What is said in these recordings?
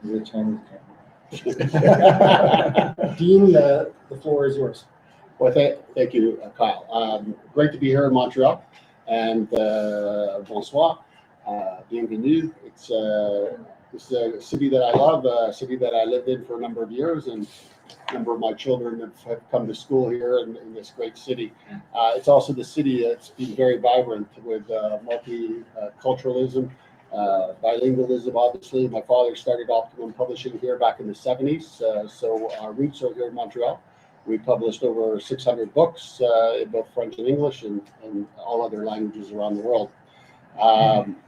The Chinese Dean, the floor is yours. Well, thank you, Kyle. Great to be here in Montreal, and bonsoir, bienvenue. This is a city that I love, a city that I lived in for a number of years, and a number of my children have come to school here in this great city. It's also the city that's been very vibrant with multiculturalism, bilingualism, obviously. My father started Optimum Publishing here back in the 70s, so our roots are here in Montreal. We published over 600 books in both French and English and all other languages around the world.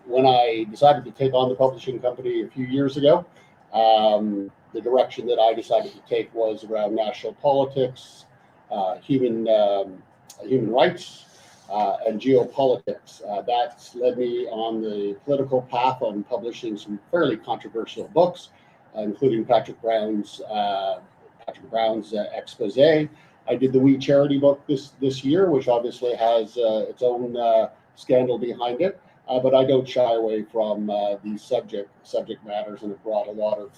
When I decided to take on the publishing company a few years ago, the direction that I decided to take was around national politics, human rights, and geopolitics. That's led me on the political path on publishing some fairly controversial books, including Patrick Brown's expose. I did the We Charity book this year, which obviously has its own scandal behind it, but I don't shy away from these subject matters, and have brought a lot of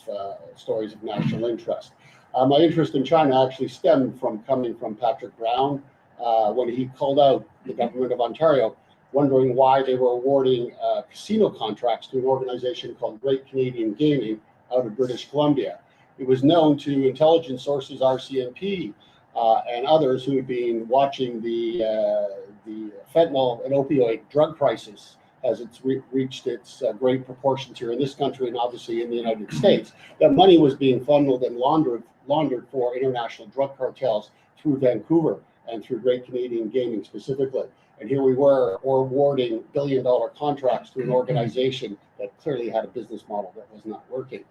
stories of national interest. My interest in China actually stemmed from coming from Patrick Brown when he called out the government of Ontario, wondering why they were awarding casino contracts to an organization called Great Canadian Gaming out of British Columbia. It was known to intelligence sources, RCMP, and others who had been watching the fentanyl and opioid drug crisis as it's reached its great proportions here in this country and obviously in the United States. That money was being funneled and laundered for international drug cartels through Vancouver and through Great Canadian Gaming specifically. And here we were awarding billion-dollar contracts to an organization that clearly had a business model that was not working.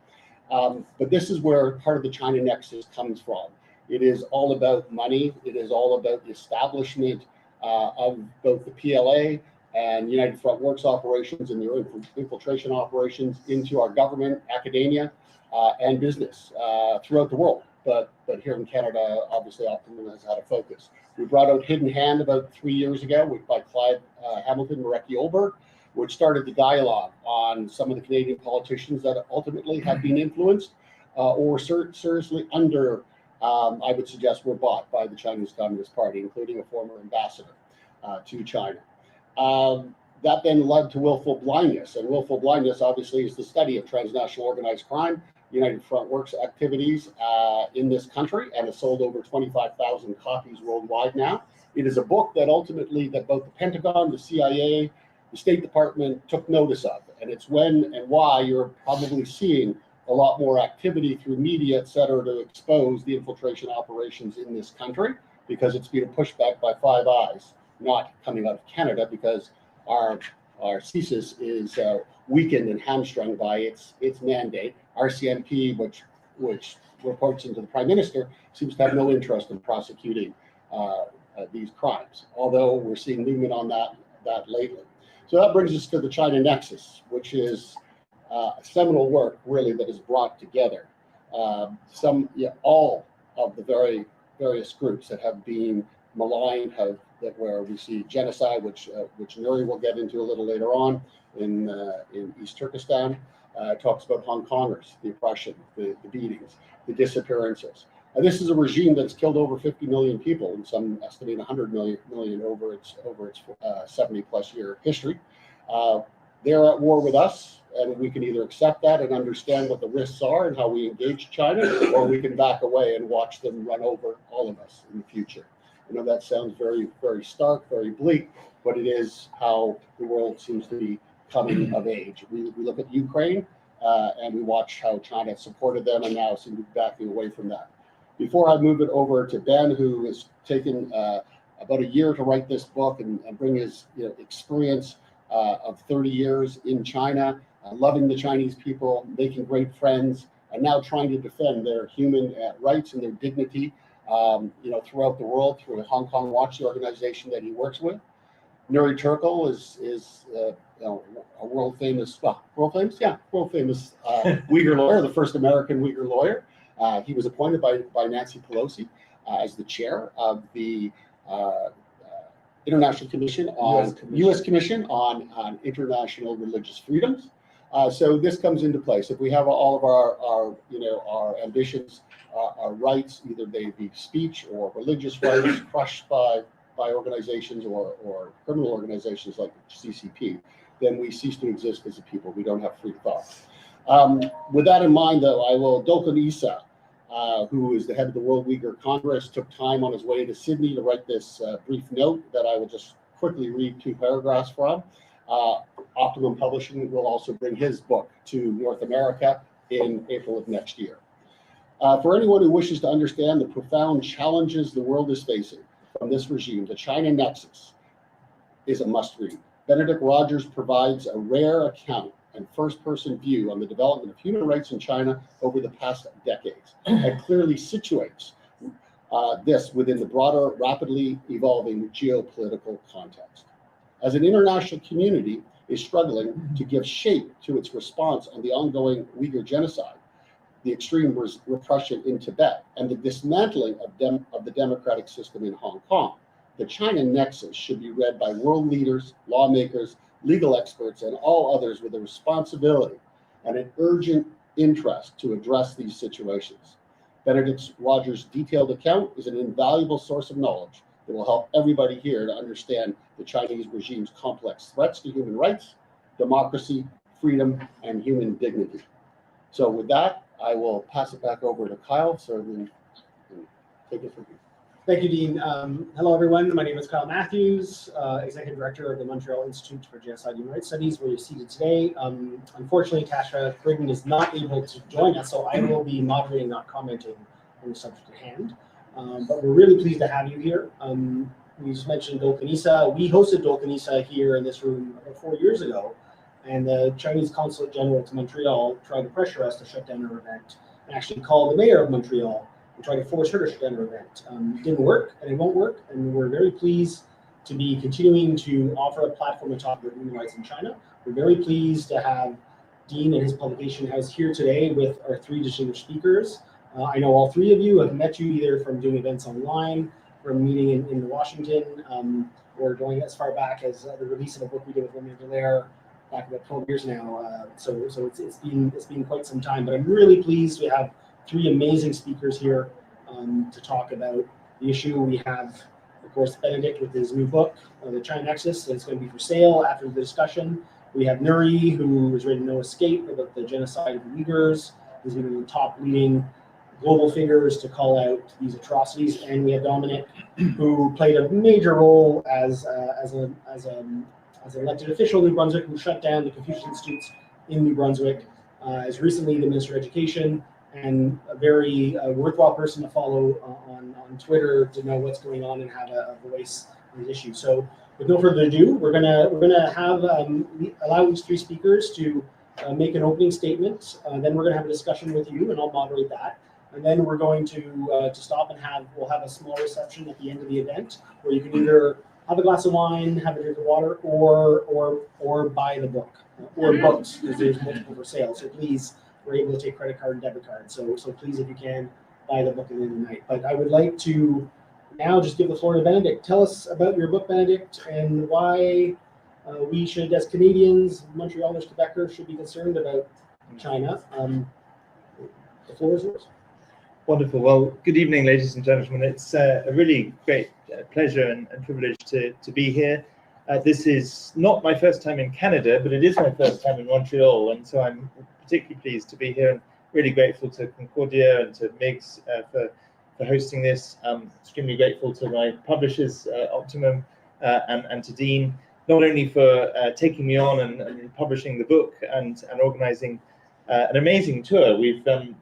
But this is where part of the China Nexus comes from. It is all about money. It is all about the establishment of both the PLA and United Front Works operations and their infiltration operations into our government, academia, and business throughout the world. But here in Canada, obviously, Optimum has had a focus. We brought out Hidden Hand about 3 years ago by Clive Hamilton, Mareki Olberg, which started the dialogue on some of the Canadian politicians that ultimately have been influenced or seriously under, I would suggest, were bought by the Chinese Communist Party, including a former ambassador to China. That then led to willful blindness, and willful blindness obviously is the study of transnational organized crime, United Front Works activities in this country, and has sold over 25,000 copies worldwide now. It is a book that ultimately that both the Pentagon, the CIA, the State Department took notice of, and it's when and why you're probably seeing a lot more activity through media, et cetera, to expose the infiltration operations in this country, because it's been a pushback by Five Eyes, not coming out of Canada, because our CSIS is weakened and hamstrung by its mandate. RCMP, which reports into the Prime Minister, seems to have no interest in prosecuting these crimes, although we're seeing movement on that lately. So that brings us to the China Nexus, which is a seminal work, really, that is brought together all of the various groups that have been maligned, where we see genocide, which Nuri will get into a little later on in East Turkestan. Talks about Hong Kongers, the oppression, the beatings, the disappearances. And this is a regime that's killed over 50 million people, and some estimate 100 million over its 70-plus year history. They're at war with us, and we can either accept that and understand what the risks are and how we engage China, or we can back away and watch them run over all of us in the future. I know that sounds very, very stark, very bleak, but it is how the world seems to be coming of age. We look at Ukraine, and we watch how China supported them and now seem to be backing away from that. Before I move it over to Ben, who has taken about a year to write this book and bring his experience of 30 years in China, loving the Chinese people, making great friends, and now trying to defend their human rights and their dignity, throughout the world through the Hong Kong Watch, the organization that he works with. Nuri Turkel is a world famous Uyghur lawyer, the first American Uyghur lawyer. He was appointed by Nancy Pelosi as the chair of the International Commission on U.S. Commission on International Religious Freedoms. So this comes into place. If we have all of our ambitions, our rights, either they be speech or religious rights, crushed by organizations or criminal organizations like CCP, then we cease to exist as a people. We don't have free thought. With that in mind, though, Dolkun Issa, who is the head of the World Uyghur Congress, took time on his way to Sydney to write this brief note that I will just quickly read 2 paragraphs from. Optimum Publishing will also bring his book to North America in April of next year. For anyone who wishes to understand the profound challenges the world is facing from this regime, the China Nexus is a must-read. Benedict Rogers provides a rare account and first-person view on the development of human rights in China over the past decades, and clearly situates this within the broader, rapidly evolving geopolitical context. As an international community is struggling to give shape to its response on the ongoing Uyghur genocide, the extreme repression in Tibet, and the dismantling of the democratic system in Hong Kong, the China Nexus should be read by world leaders, lawmakers, legal experts, and all others with a responsibility and an urgent interest to address these situations. Benedict Rogers' detailed account is an invaluable source of knowledge that will help everybody here to understand the Chinese regime's complex threats to human rights, democracy, freedom, and human dignity. So with that, I will pass it back over to Kyle so we can take it from here. Thank you, Dean. Hello, everyone. My name is Kyle Matthews, Executive Director of the Montreal Institute for Genocide and Human Rights Studies, where you're seated today. Unfortunately, Tasha Brigden is not able to join us, so I will be moderating, not commenting on the subject at hand. But we're really pleased to have you here. We just mentioned Dolkun Issa. We hosted Dolkun Issa here in this room about 4 years ago, and the Chinese Consulate General to Montreal tried to pressure us to shut down our event and actually called the mayor of Montreal and tried to force her to shut down her event. It didn't work, and it won't work, and we're very pleased to be continuing to offer a platform to talk about human rights in China. We're very pleased to have Dean and his publication house here today with our 3 distinguished speakers. I know all 3 of you have met you either from doing events online, from meeting in Washington, or going as far back as the release of a book we did with Romain Dallaire back about 12 years now. So it's been quite some time, but I'm really pleased to have 3 amazing speakers here to talk about the issue. We have, of course, Benedict with his new book, The China Nexus, that's going to be for sale after the discussion. We have Nuri, who has written No Escape about the genocide of the Uyghurs. He's one of the top leading global figures to call out these atrocities. And we have Dominic, who played a major role as an elected official in New Brunswick, who shut down the Confucius Institutes in New Brunswick, as recently the Minister of Education, and a very worthwhile person to follow on Twitter to know what's going on and have a voice on the issue. So with no further ado, we're gonna have allow these 3 speakers to make an opening statement. Then we're gonna have a discussion with you, and I'll moderate that. And then we're going to stop and we'll have a small reception at the end of the event where you can either have a glass of wine, have a drink of water, or buy the book or books, because there's multiple for sale. So please, we're able to take credit card and debit card. So please, if you can, buy the book at the end of the night. But I would like to now just give the floor to Benedict. Tell us about your book, Benedict, and why we should, as Canadians, Montrealers, Quebecers, should be concerned about China. The floor is yours. Wonderful. Well, good evening, ladies and gentlemen. It's a really great pleasure and privilege to be here. This is not my first time in Canada, but it is my first time in Montreal, and so I'm particularly pleased to be here and really grateful to Concordia and to Migs for hosting this. Extremely grateful to my publishers, Optimum, and to Dean, not only for taking me on and publishing the book and organizing an amazing tour. We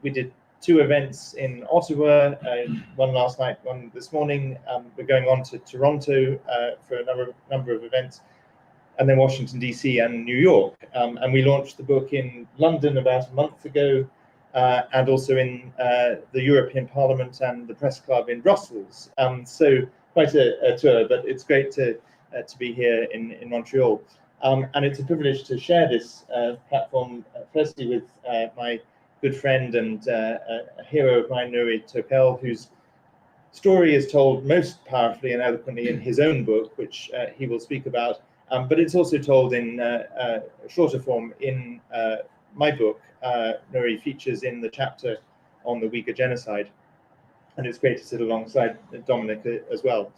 did 2 events in Ottawa, one last night, one this morning. We're going on to Toronto for a number of events, and then Washington, D.C. and New York. And we launched the book in London about a month ago, and also in the European Parliament and the Press Club in Brussels. So quite a tour, but it's great to be here in Montreal. And it's a privilege to share this platform, firstly with my good friend and a hero of mine, Nuri Topel, whose story is told most powerfully and eloquently in his own book, which he will speak about, but it's also told in shorter form in my book. Nuri features in the chapter on the Uyghur genocide, and it's great to sit alongside Dominic as well.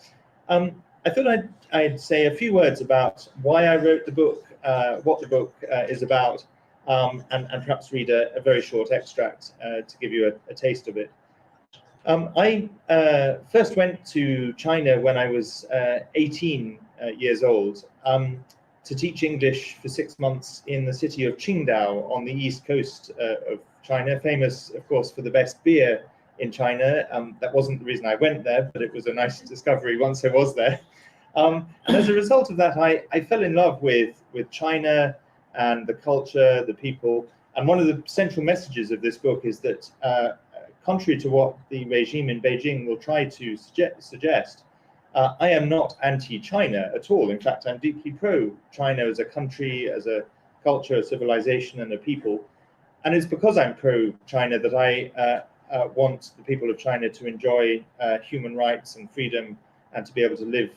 I thought I'd say a few words about why I wrote the book, what the book is about, and perhaps read a very short extract to give you a taste of it. I first went to China when I was 18 years old to teach English for 6 months in the city of Qingdao on the east coast of China, famous, of course, for the best beer in China. That wasn't the reason I went there, but it was a nice discovery once I was there. And as a result of that, I fell in love with China and the culture, the people. And one of the central messages of this book is that, contrary to what the regime in Beijing will try to suggest, I am not anti-China at all. In fact, I'm deeply pro-China as a country, as a culture, a civilization, and a people. And it's because I'm pro-China that I want the people of China to enjoy human rights and freedom, and to be able to live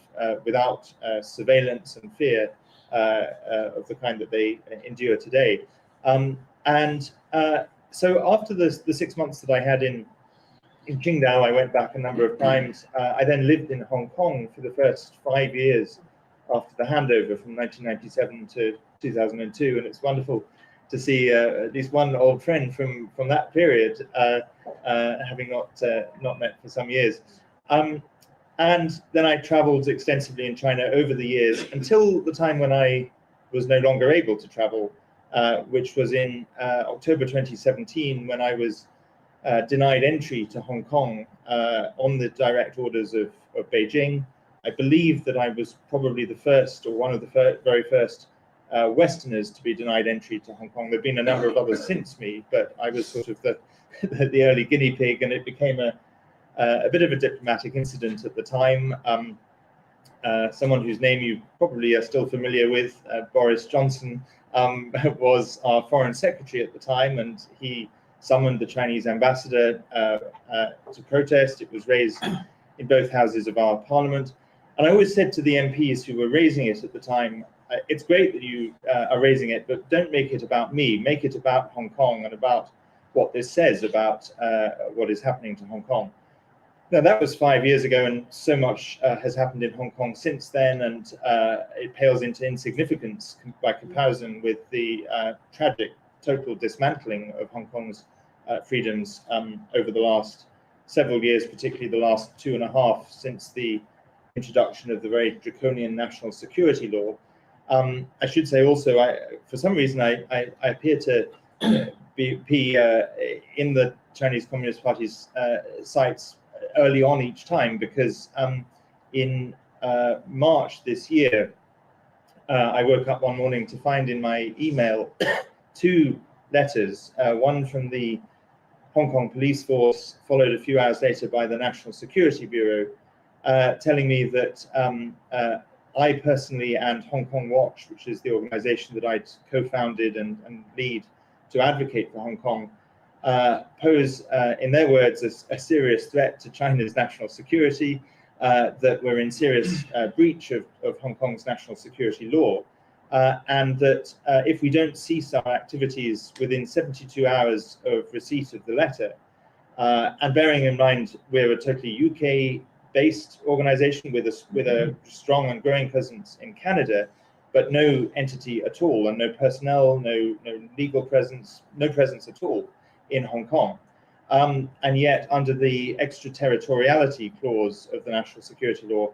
without surveillance and fear of the kind that they endure today. So after the 6 months that I had in Qingdao, I went back a number of times. I then lived in Hong Kong for the first 5 years after the handover from 1997 to 2002, and it's wonderful to see at least one old friend from that period, having not met for some years. And then I traveled extensively in China over the years until the time when I was no longer able to travel, which was in October 2017, when I was denied entry to Hong Kong on the direct orders of Beijing. I believe that I was probably the first, or one of the very first Westerners to be denied entry to Hong Kong. There have been a number of others since me, but I was sort of the early guinea pig, and it became a bit of a diplomatic incident at the time. Someone whose name you probably are still familiar with, Boris Johnson, was our foreign secretary at the time, and he summoned the Chinese ambassador to protest. It was raised in both houses of our parliament. And I always said to the MPs who were raising it at the time, it's great that you are raising it, but don't make it about me. Make it about Hong Kong and about what this says about what is happening to Hong Kong. Now, that was 5 years ago, and so much has happened in Hong Kong since then, and it pales into insignificance by comparison with the tragic total dismantling of Hong Kong's freedoms over the last several years, particularly the last 2.5 since the introduction of the very draconian national security law. I should say also, for some reason, I appear to be in the Chinese Communist Party's sites early on each time, because in March this year, I woke up one morning to find in my email 2 letters, one from the Hong Kong police force, followed a few hours later by the National Security Bureau, telling me that I personally and Hong Kong Watch, which is the organization that I'd co-founded and lead to advocate for Hong Kong, pose, in their words, a serious threat to China's national security, that we're in serious breach of Hong Kong's national security law, and that if we don't cease our activities within 72 hours of receipt of the letter, and bearing in mind we're a totally UK-based organization with a strong and growing presence in Canada, but no entity at all, and no personnel, no legal presence, no presence at all in Hong Kong. And yet, under the extraterritoriality clause of the national security law,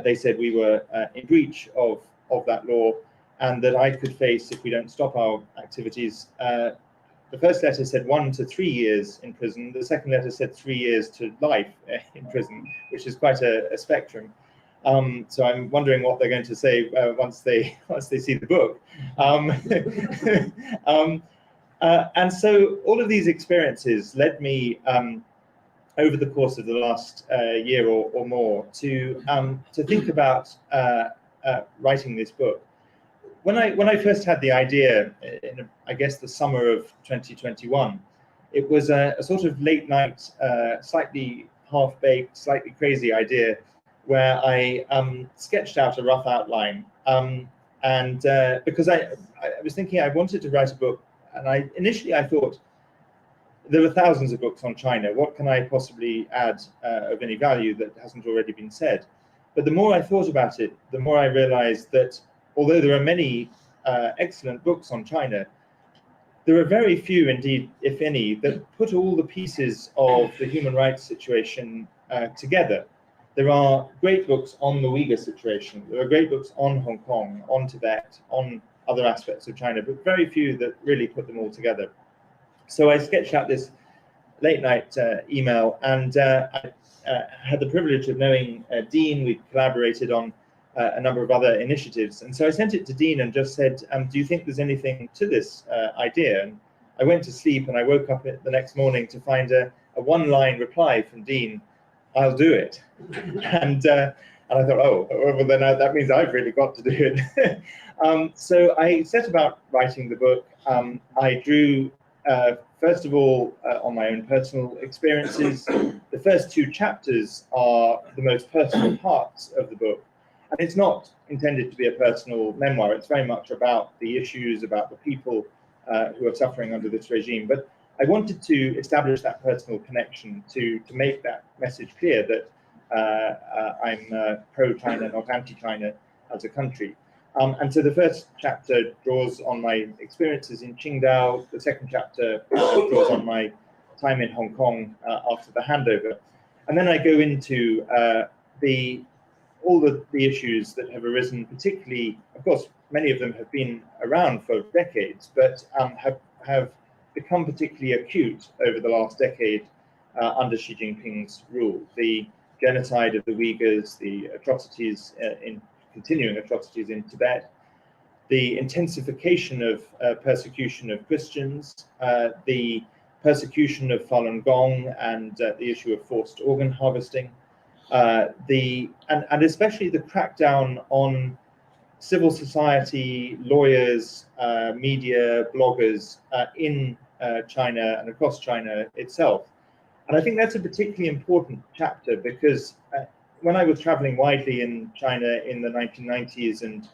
they said we were in breach of that law, and that I could face, if we don't stop our activities, the first letter said 1 to 3 years in prison. The second letter said 3 years to life in prison, which is quite a spectrum. So I'm wondering what they're going to say once they see the book. And so all of these experiences led me over the course of the last year or more to think about writing this book. When I first had the idea, in I guess the summer of 2021, it was a sort of late night, slightly half-baked, slightly crazy idea, where I sketched out a rough outline And because I was thinking I wanted to write a book, and initially I thought there are thousands of books on China. What can I possibly add of any value that hasn't already been said? But the more I thought about it, the more I realized that although there are many excellent books on China, there are very few indeed, if any, that put all the pieces of the human rights situation together. There are great books on the Uyghur situation. There are great books on Hong Kong, on Tibet, on other aspects of China, but very few that really put them all together. So I sketched out this late night email, and I had the privilege of knowing Dean. We collaborated on a number of other initiatives. And so I sent it to Dean and just said, do you think there's anything to this idea? And I went to sleep and I woke up the next morning to find a one-line reply from Dean, "I'll do it." And I thought, oh, well, then that means I've really got to do it. So I set about writing the book. I drew, first of all, on my own personal experiences. The first two chapters are the most personal parts of the book. And it's not intended to be a personal memoir. It's very much about the issues, about the people who are suffering under this regime. But I wanted to establish that personal connection to make that message clear that I'm pro-China, not anti-China as a country. And so the first chapter draws on my experiences in Qingdao. The second chapter draws on my time in Hong Kong after the handover. And then I go into all the issues that have arisen, particularly, of course, many of them have been around for decades, but have become particularly acute over the last decade under Xi Jinping's rule. The genocide of the Uyghurs, the atrocities, continuing atrocities in Tibet, the intensification of persecution of Christians, the persecution of Falun Gong, and the issue of forced organ harvesting, and especially the crackdown on civil society, lawyers, media, bloggers in China and across China itself. And I think that's a particularly important chapter because when I was traveling widely in China in the 1990s and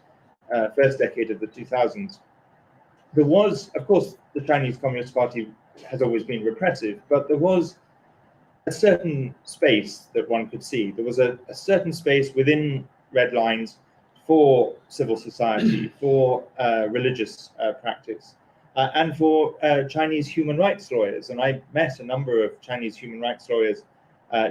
first decade of the 2000s, there was, of course, the Chinese Communist Party has always been repressive, but there was a certain space that one could see. There was a certain space within red lines for civil society, for religious practice, and for Chinese human rights lawyers. And I met a number of Chinese human rights lawyers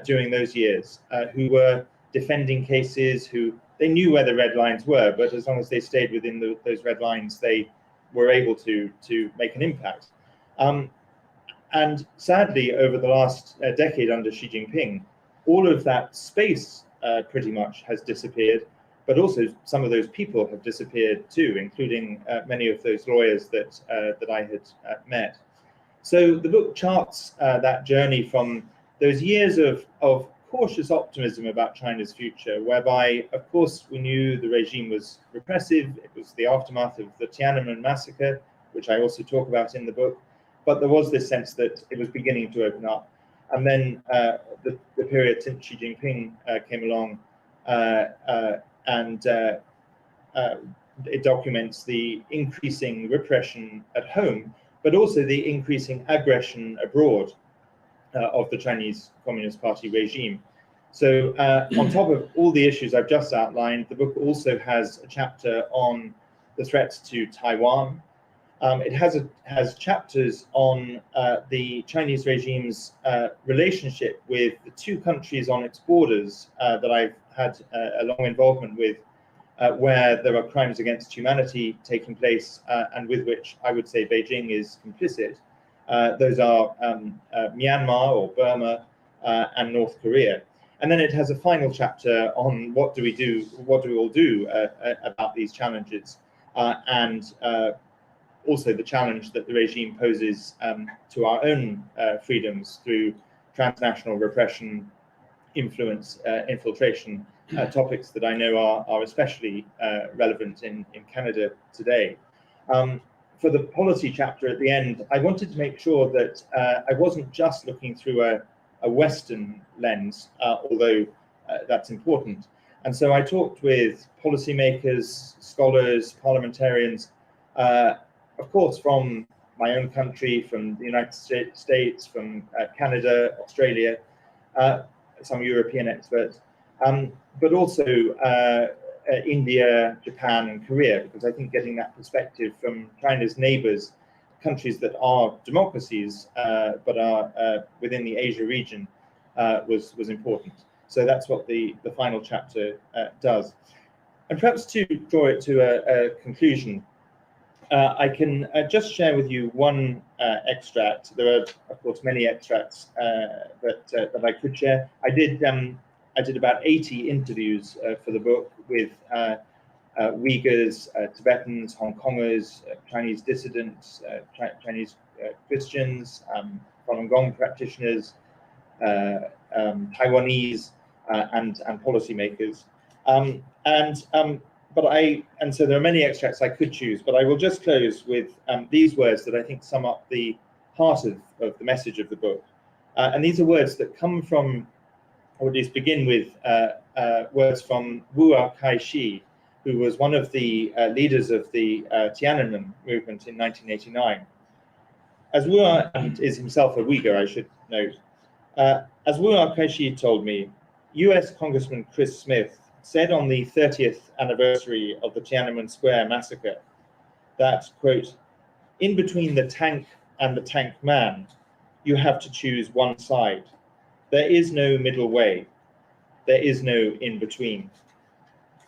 during those years who were defending cases, who they knew where the red lines were, but as long as they stayed within those red lines, they were able to make an impact. And sadly, over the last decade under Xi Jinping, all of that space pretty much has disappeared, but also some of those people have disappeared too, including many of those lawyers that I had met. So the book charts that journey from those years of cautious optimism about China's future, whereby, of course, we knew the regime was repressive. It was the aftermath of the Tiananmen massacre, which I also talk about in the book. But there was this sense that it was beginning to open up. And then the period since Xi Jinping came along, and it documents the increasing repression at home, but also the increasing aggression abroad of the Chinese Communist Party regime. So on top of all the issues I've just outlined, the book also has a chapter on the threats to Taiwan. It has chapters on the Chinese regime's relationship with the two countries on its borders that I've had a long involvement with, where there are crimes against humanity taking place and with which I would say Beijing is complicit. Those are Myanmar or Burma and North Korea. And then it has a final chapter on what do we all do about these challenges, and also the challenge that the regime poses to our own freedoms through transnational repression, influence, infiltration, topics that I know are especially relevant in Canada today. For the policy chapter at the end, I wanted to make sure that I wasn't just looking through a Western lens, although that's important, And so I talked with policymakers, scholars, parliamentarians, of course, from my own country, from the United States, from Canada, Australia, some European experts, but also India, Japan, and Korea, because I think getting that perspective from China's neighbors, countries that are democracies but are within the Asia region, was important. So that's what the final chapter does. And perhaps to draw it to a conclusion, I can just share with you one extract. There are, of course, many extracts that I could share. I did about 80 interviews for the book with Uyghurs, Tibetans, Hong Kongers, Chinese dissidents, Chinese Christians, Falun Gong practitioners, Taiwanese, and policymakers. And so there are many extracts I could choose, but I will just close with these words that I think sum up the heart of the message of the book. And these are words that come from, or at least begin with, words from Wu Kai-shi, who was one of the leaders of the Tiananmen movement in 1989. As Wu is himself a Uyghur, I should note. As Wu Kai-shi told me, US Congressman Chris Smith said on the 30th anniversary of the Tiananmen Square massacre that, quote, in between the tank and the tank man, you have to choose one side. There is no middle way. There is no in between.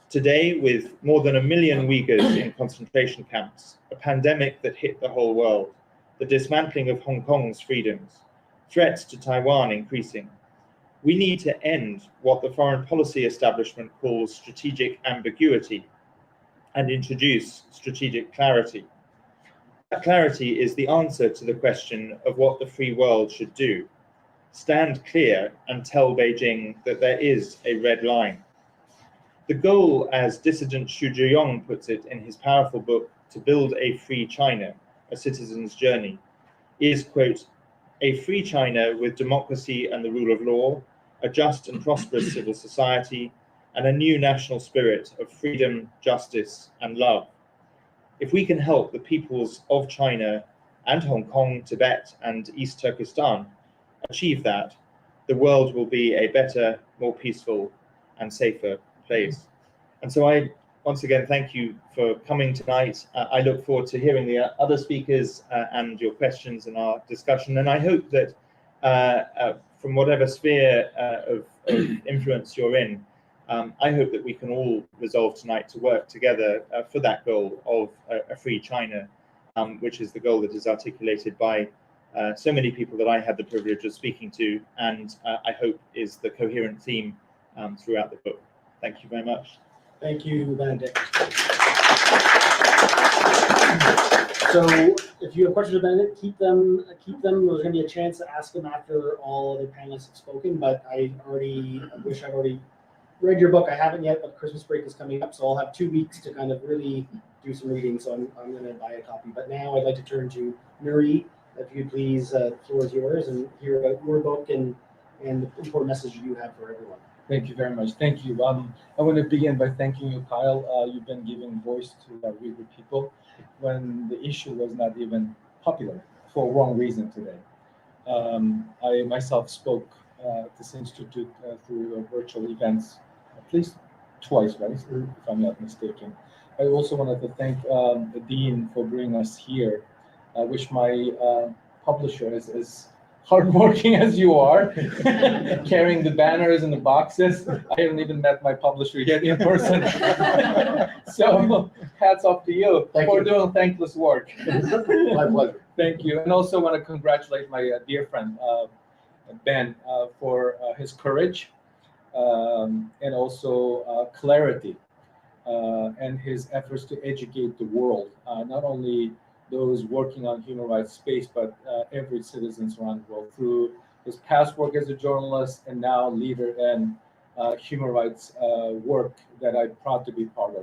Today, with more than 1 million Uyghurs in concentration camps, a pandemic that hit the whole world, the dismantling of Hong Kong's freedoms, threats to Taiwan increasing, we need to end what the foreign policy establishment calls strategic ambiguity and introduce strategic clarity. That clarity is the answer to the question of what the free world should do. Stand clear and tell Beijing that there is a red line. The goal, as dissident Xu Zhiyong puts it in his powerful book, To Build a Free China, A Citizen's Journey, is, quote, a free China with democracy and the rule of law, a just and prosperous civil society, and a new national spirit of freedom, justice, and love. If we can help the peoples of China and Hong Kong, Tibet, and East Turkestan achieve that, the world will be a better, more peaceful, and safer place. And so I once again thank you for coming tonight. I look forward to hearing the other speakers and your questions in our discussion. And I hope that from whatever sphere of influence you're in, I hope that we can all resolve tonight to work together for that goal of a free China, which is the goal that is articulated by so many people that I had the privilege of speaking to, and I hope is the coherent theme throughout the book. Thank you very much. Thank you, Benedict. So if you have questions of Benedict, keep them. There's going to be a chance to ask them after all other panelists have spoken, but I wish I'd already read your book. I haven't yet, but Christmas break is coming up, so I'll have 2 weeks to kind of really do some reading, so I'm going to buy a copy. But now I'd like to turn to Nuri. If you please, the floor is yours, and hear about your book and the important message you have for everyone. Thank you very much. Thank you. I want to begin by thanking you, Kyle. You've been giving voice to Uyghur people when the issue was not even popular for wrong reason today. I myself spoke at this institute through virtual events at least twice, right? If I'm not mistaken. I also wanted to thank the dean for bringing us here. I wish my publisher is hardworking as you are, carrying the banners and the boxes. I haven't even met my publisher yet in person. So hats off to you for doing thankless work. My pleasure. Thank you. And also want to congratulate my dear friend, Ben, for his courage and also clarity and his efforts to educate the world, not only those working on human rights space, but every citizen around the world through his past work as a journalist and now leader in human rights work that I'm proud to be part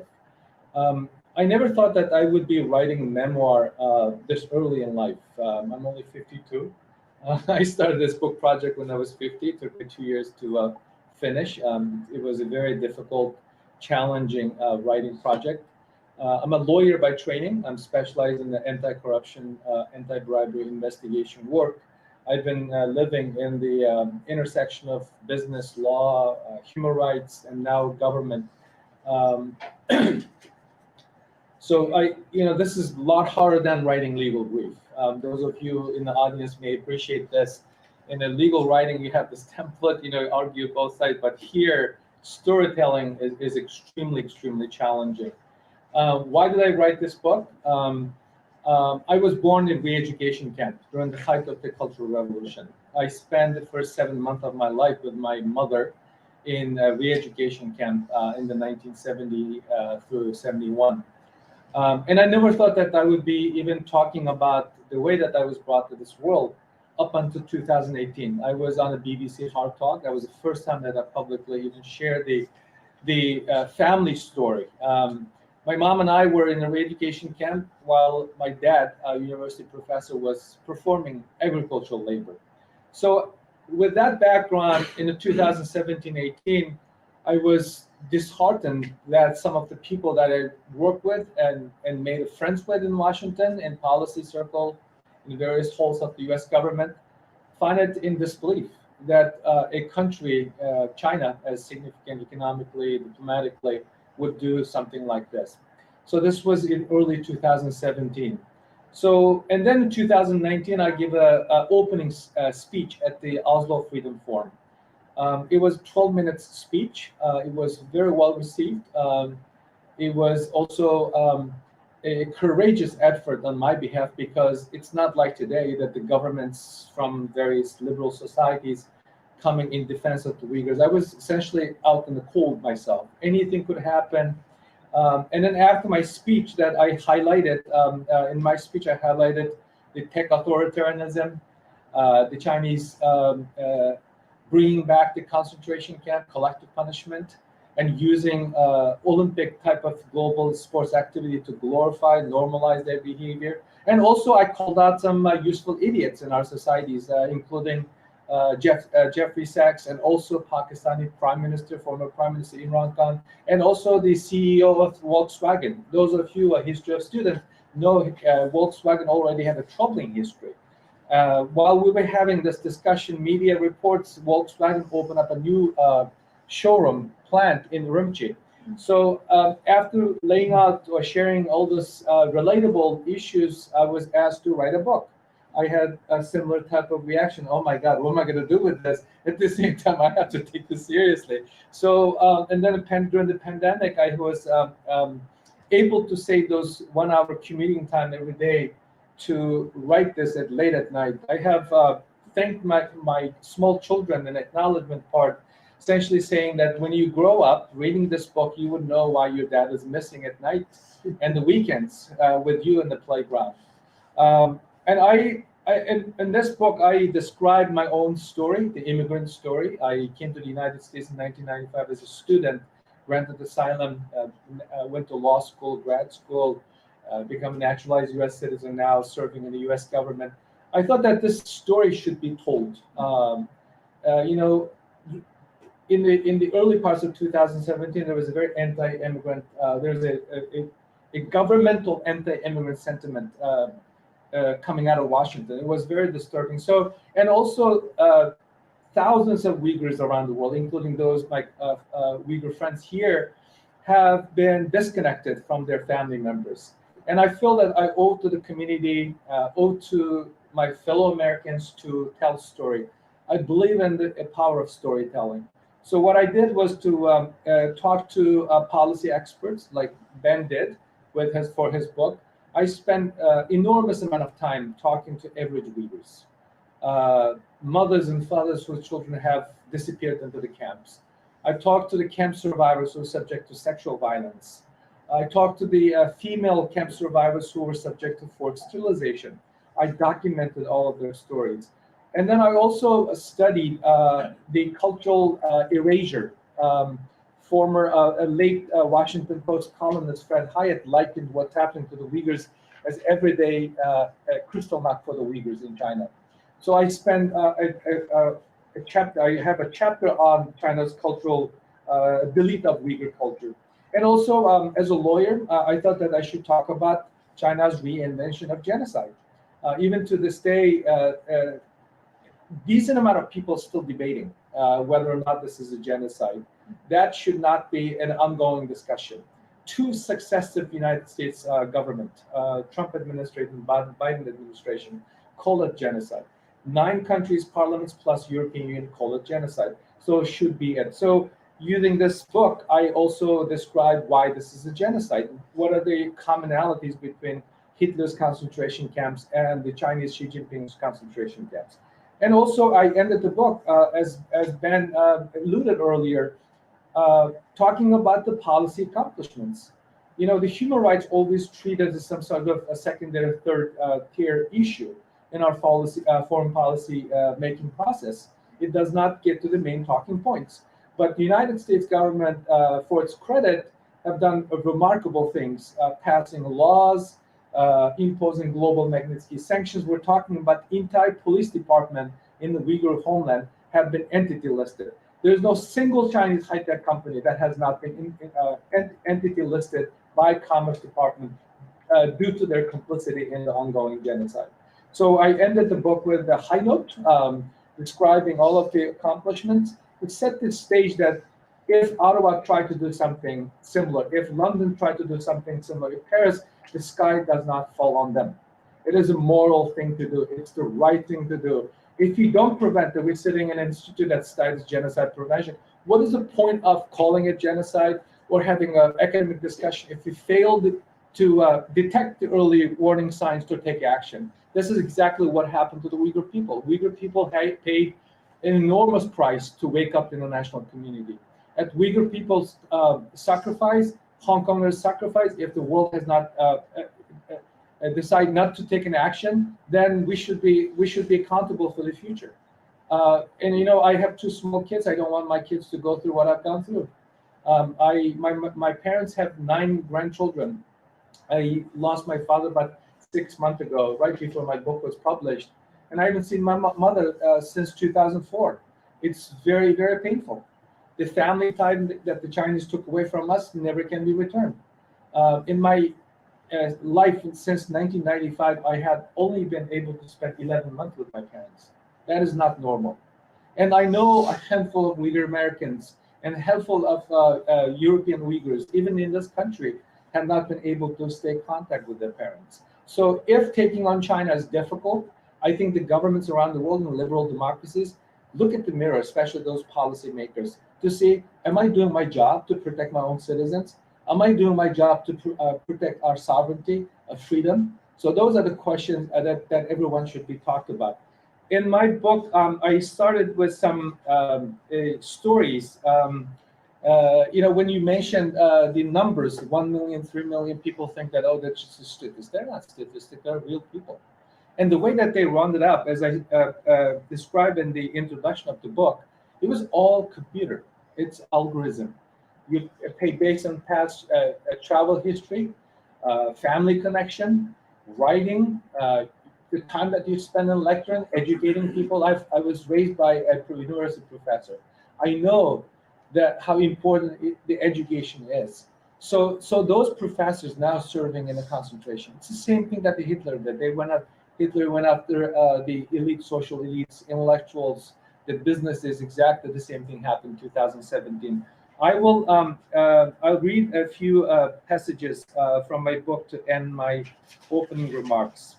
of. I never thought that I would be writing a memoir this early in life. I'm only 52. I started this book project when I was 50. It took me 2 years to finish. It was a very difficult, challenging writing project. I'm a lawyer by training. I'm specialized in the anti-corruption, anti-bribery investigation work. I've been living in the intersection of business law, human rights, and now government. So this is a lot harder than writing legal brief. Those of you in the audience may appreciate this. In a legal writing, you have this template, argue both sides, but here, storytelling is extremely, extremely challenging. Why did I write this book? I was born in re-education camp during the height of the Cultural Revolution. I spent the first 7 months of my life with my mother in a re-education camp in the 1970 through 71. And I never thought that I would be even talking about the way that I was brought to this world up until 2018. I was on a BBC Hard Talk. That was the first time that I publicly even shared the family story. My mom and I were in a re-education camp while my dad, a university professor, was performing agricultural labor. So with that background, in the 2017-18, I was disheartened that some of the people that I worked with and made friends with in Washington, in policy circle, in various halls of the US government, find it in disbelief that a country, China, as significant economically, diplomatically, would do something like this. So this was in early 2017. So, and then in 2019, I gave an opening speech at the Oslo Freedom Forum. It was a 12-minute speech. It was very well received. It was also a courageous effort on my behalf, because it's not like today that the governments from various liberal societies coming in defense of the Uyghurs. I was essentially out in the cold myself. Anything could happen. And then after my speech that I highlighted, in my speech I highlighted the tech authoritarianism, the Chinese bringing back the concentration camp, collective punishment, and using Olympic type of global sports activity to glorify, normalize their behavior. And also I called out some useful idiots in our societies, including Jeffrey Sachs, and also Pakistani Prime Minister, former Prime Minister Imran Khan, and also the CEO of Volkswagen. Those of you, a history of students, know Volkswagen already had a troubling history. While we were having this discussion, media reports Volkswagen opened up a new showroom plant in Rimchi. So after laying out or sharing all those relatable issues, I was asked to write a book. I had a similar type of reaction. Oh my God, what am I going to do with this? At the same time, I have to take this seriously. So, and then during the pandemic, I was able to save those 1 hour commuting time every day to write this at late at night. I have thanked my small children in acknowledgement part, essentially saying that when you grow up reading this book, you would know why your dad is missing at night and the weekends with you in the playground. And in this book, I describe my own story, the immigrant story. I came to the United States in 1995 as a student, granted asylum, went to law school, grad school, become a naturalized U.S. citizen, now serving in the U.S. government. I thought that this story should be told. In the early parts of 2017, there was a very anti-immigrant, there's a governmental anti-immigrant sentiment coming out of Washington. It was very disturbing. So, and also thousands of Uyghurs around the world, including those my Uyghur friends here, have been disconnected from their family members. And I feel that I owe to the community, owe to my fellow Americans to tell story. I believe in the power of storytelling. So what I did was to talk to policy experts like Ben did for his book. I spent enormous amount of time talking to average Uyghurs, mothers and fathers whose children have disappeared into the camps. I talked to the camp survivors who were subject to sexual violence. I talked to the female camp survivors who were subject to forced sterilization. I documented all of their stories. And then I also studied the cultural erasure. Former late Washington Post columnist Fred Hyatt likened what's happening to the Uyghurs as everyday crystal meth for the Uyghurs in China. So I spent I have a chapter on China's cultural delete of Uyghur culture. And also, as a lawyer, I thought that I should talk about China's reinvention of genocide. Even to this day, decent amount of people still debating whether or not this is a genocide. That should not be an ongoing discussion. Two successive United States government, Trump administration, Biden administration, call it genocide. 9 countries, parliaments plus European Union call it genocide. So it should be it. So using this book, I also describe why this is a genocide. What are the commonalities between Hitler's concentration camps and the Chinese Xi Jinping's concentration camps? And also, I ended the book, as Ben alluded earlier, talking about the policy accomplishments. You know, the human rights always treated as some sort of a secondary, third tier issue in our policy, foreign policy making process. It does not get to the main talking points. But the United States government, for its credit, have done remarkable things, passing laws, imposing global Magnitsky sanctions. We're talking about the entire police department in the Uyghur homeland have been entity listed. There's no single Chinese high-tech company that has not been entity listed by Commerce Department due to their complicity in the ongoing genocide. So I ended the book with a high note, describing all of the accomplishments, which set the stage that if Ottawa tried to do something similar, if London tried to do something similar, if Paris, the sky does not fall on them. It is a moral thing to do. It's the right thing to do. If you don't prevent it, we're sitting in an institute that studies genocide prevention. What is the point of calling it genocide or having an academic discussion if we failed to detect the early warning signs to take action? This is exactly what happened to the Uyghur people. Uyghur people paid an enormous price to wake up the international community. At Uyghur people's sacrifice, Hong Kongers' sacrifice, if the world has not decide not to take an action, then we should be accountable for the future. And you know, I have 2 small kids. I don't want my kids to go through what I've gone through. My parents have 9 grandchildren. I lost my father about 6 months ago, right before my book was published, and I haven't seen my mother since 2004. It's very, very painful. The family time that the Chinese took away from us never can be returned. In my life since 1995, I had only been able to spend 11 months with my parents. That is not normal. And I know a handful of Uyghur Americans and a handful of European Uyghurs, even in this country, have not been able to stay in contact with their parents. So if taking on China is difficult, I think the governments around the world in liberal democracies look at the mirror, especially those policymakers, to see, am I doing my job to protect my own citizens? Am I doing my job to protect our sovereignty, freedom? So those are the questions that everyone should be talked about. In my book, I started with some stories. You know, when you mentioned the numbers, 1 million, 3 million people think that, oh, that's just a statistic. They're not statistics, they're real people. And the way that they rounded up, as I described in the introduction of the book, it was all computer. It's algorithm. You pay based on past travel history, family connection, writing, the time that you spend in lecturing, educating people. I was raised by a university professor. I know that how important the education is. So those professors now serving in a concentration. It's the same thing that Hitler did. Hitler went after the elite, social elites, intellectuals, the businesses. Exactly the same thing happened in 2017. I'll read a few passages from my book to end my opening remarks.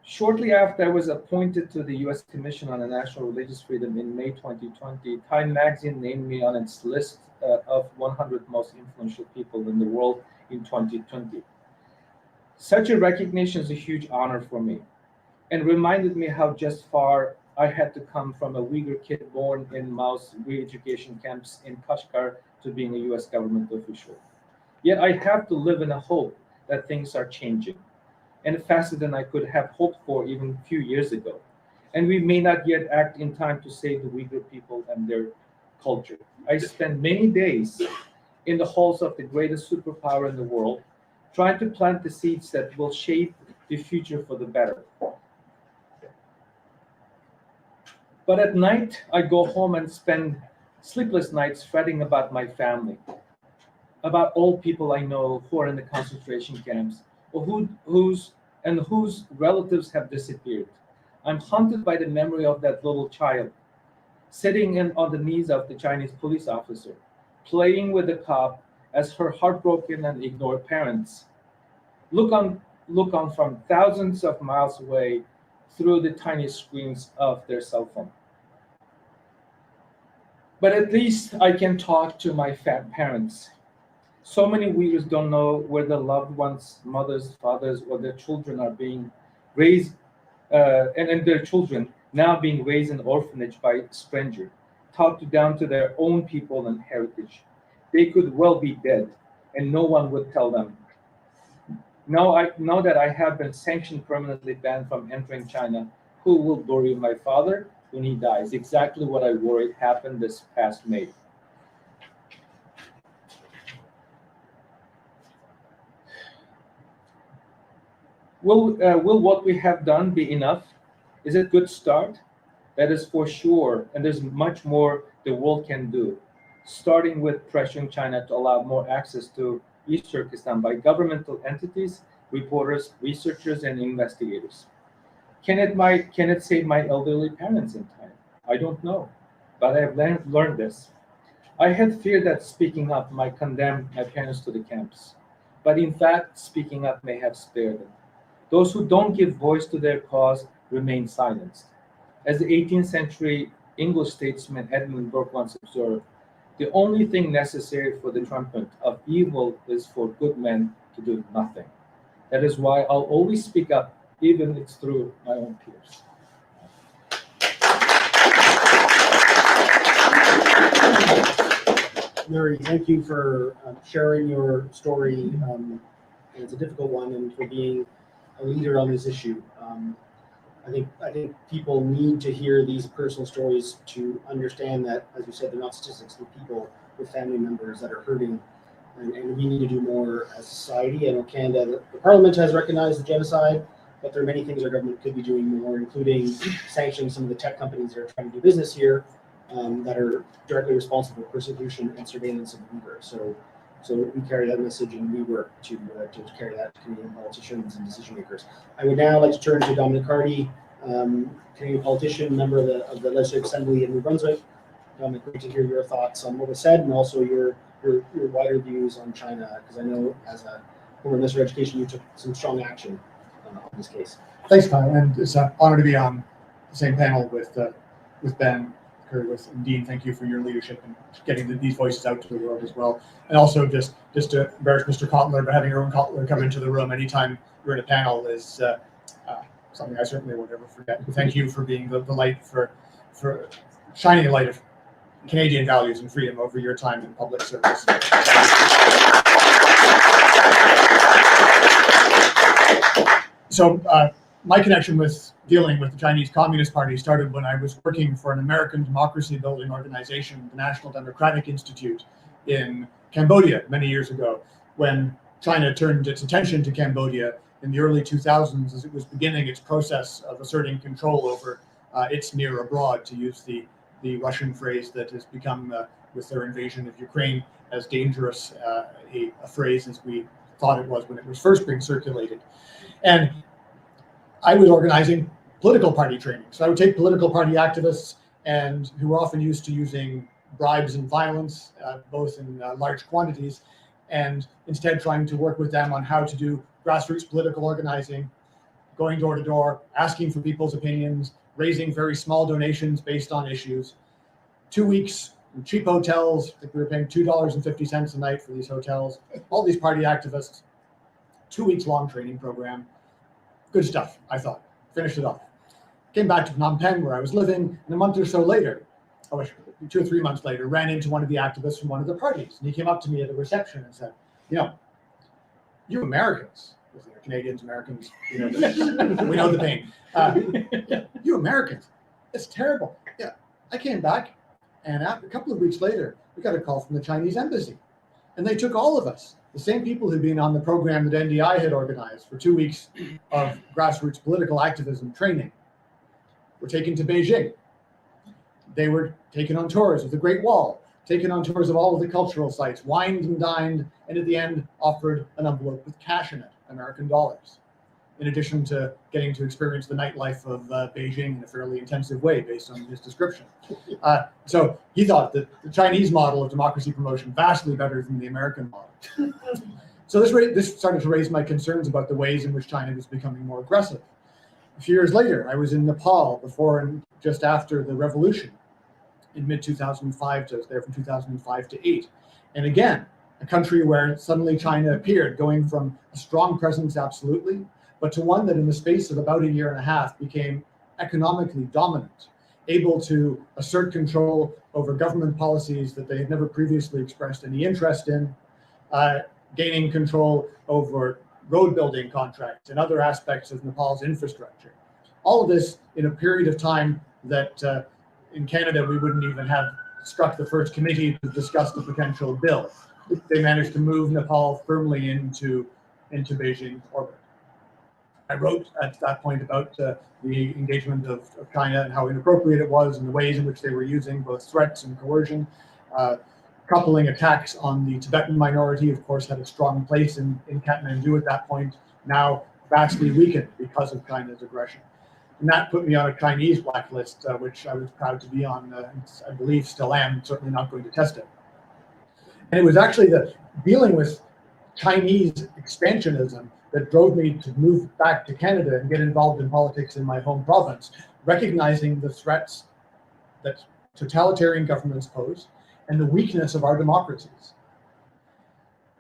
Shortly after I was appointed to the U.S. Commission on National Religious Freedom in May 2020, Time magazine named me on its list of 100 most influential people in the world in 2020. Such a recognition is a huge honor for me and reminded me how just far I had to come from a Uyghur kid born in Mao's re-education camps in Kashgar to being a U.S. government official. Yet I have to live in a hope that things are changing, and faster than I could have hoped for even a few years ago. And we may not yet act in time to save the Uyghur people and their culture. I spent many days in the halls of the greatest superpower in the world, trying to plant the seeds that will shape the future for the better. But at night, I go home and spend sleepless nights fretting about my family, about old people I know who are in the concentration camps, or whose relatives have disappeared. I'm haunted by the memory of that little child, sitting on the knees of the Chinese police officer, playing with the cop as her heartbroken and ignored parents look on from thousands of miles away through the tiny screens of their cell phone. But at least I can talk to my parents. So many Uyghurs don't know where their loved ones, mothers, fathers, or their children are being raised, and their children now being raised in orphanage by a stranger, taught down to their own people and heritage. They could well be dead, and no one would tell them. Now that I have been sanctioned permanently banned from entering China, who will bury my father when he dies? Exactly what I worried happened this past May. Will what we have done be enough? Is it a good start? That is for sure, and there's much more the world can do, starting with pressuring China to allow more access to East Turkestan by governmental entities, reporters, researchers, and investigators. Can it save my elderly parents in time? I don't know, but I have learned this. I had feared that speaking up might condemn my parents to the camps, but in fact, speaking up may have spared them. Those who don't give voice to their cause remain silenced. As the 18th century English statesman Edmund Burke once observed, the only thing necessary for the trumpet of evil is for good men to do nothing. That is why I'll always speak up, even if it's through my own peers. Mary, thank you for sharing your story. It's a difficult one, and for being a leader on this issue. I think people need to hear these personal stories to understand that, as you said, they're not statistics, they're people with family members that are hurting, and we need to do more as a society. I know Canada, the Parliament has recognized the genocide, but there are many things our government could be doing more, including sanctioning some of the tech companies that are trying to do business here, that are directly responsible for persecution and surveillance of Uyghurs. So we carry that message, and we work to carry that to Canadian politicians and decision makers. I would now like to turn to Dominic Hardy, Canadian politician, member of the Legislative Assembly in New Brunswick. Dominic, great to hear your thoughts on what was said, and also your wider views on China, because I know as a former Minister of Education, you took some strong action on this case. Thanks, Kyle, and it's an honor to be on the same panel with Ben. And Dean, thank you for your leadership in getting these voices out to the world as well. And also just to embarrass Mr. Kotler, but having Aaron Kotler come into the room anytime you're in a panel is something I certainly won't ever forget. Thank you for being the light, for shining a light of Canadian values and freedom over your time in public service. So my connection with dealing with the Chinese Communist Party started when I was working for an American democracy building organization, the National Democratic Institute in Cambodia many years ago, when China turned its attention to Cambodia in the early 2000s as it was beginning its process of asserting control over its near abroad, to use the Russian phrase that has become, with their invasion of Ukraine, as dangerous a phrase as we thought it was when it was first being circulated. And I was organizing political party training. So I would take political party activists and who were often used to using bribes and violence, both in large quantities, and instead trying to work with them on how to do grassroots political organizing, going door to door, asking for people's opinions, raising very small donations based on issues. 2 weeks in cheap hotels. I think we were paying $2.50 a night for these hotels. All these party activists. 2 weeks long training program. Good stuff, I thought. Finished it off. Came back to Phnom Penh, where I was living, and a month or so later, 2 or 3 months later, ran into one of the activists from one of the parties. And he came up to me at the reception and said, you Americans, Canadians, Americans, we know the pain. You Americans, it's terrible. Yeah, I came back, and a couple of weeks later, we got a call from the Chinese embassy. And they took all of us, the same people who'd been on the program that NDI had organized for 2 weeks of grassroots political activism training, were taken to Beijing. They were taken on tours of the Great Wall, taken on tours of all of the cultural sites, wined and dined, and at the end offered an envelope with cash in it, American dollars, in addition to getting to experience the nightlife of Beijing in a fairly intensive way based on his description. So he thought that the Chinese model of democracy promotion vastly better than the American model. So this started to raise my concerns about the ways in which China was becoming more aggressive. A few years later, I was in Nepal before and just after the revolution in mid-2005. I was there from 2005 to 8. And again, a country where suddenly China appeared, going from a strong presence, absolutely, but to one that in the space of about a year and a half became economically dominant, able to assert control over government policies that they had never previously expressed any interest in, gaining control over road building contracts and other aspects of Nepal's infrastructure. All of this in a period of time that in Canada we wouldn't even have struck the first committee to discuss the potential bill. They managed to move Nepal firmly into Beijing's orbit. I wrote at that point about the engagement of China and how inappropriate it was and the ways in which they were using both threats and coercion. Coupling attacks on the Tibetan minority, of course, had a strong place in Kathmandu at that point, now vastly weakened because of China's aggression. And that put me on a Chinese blacklist, which I was proud to be on, I believe still am, certainly not going to test it. And it was actually the dealing with Chinese expansionism that drove me to move back to Canada and get involved in politics in my home province, recognizing the threats that totalitarian governments pose and the weakness of our democracies.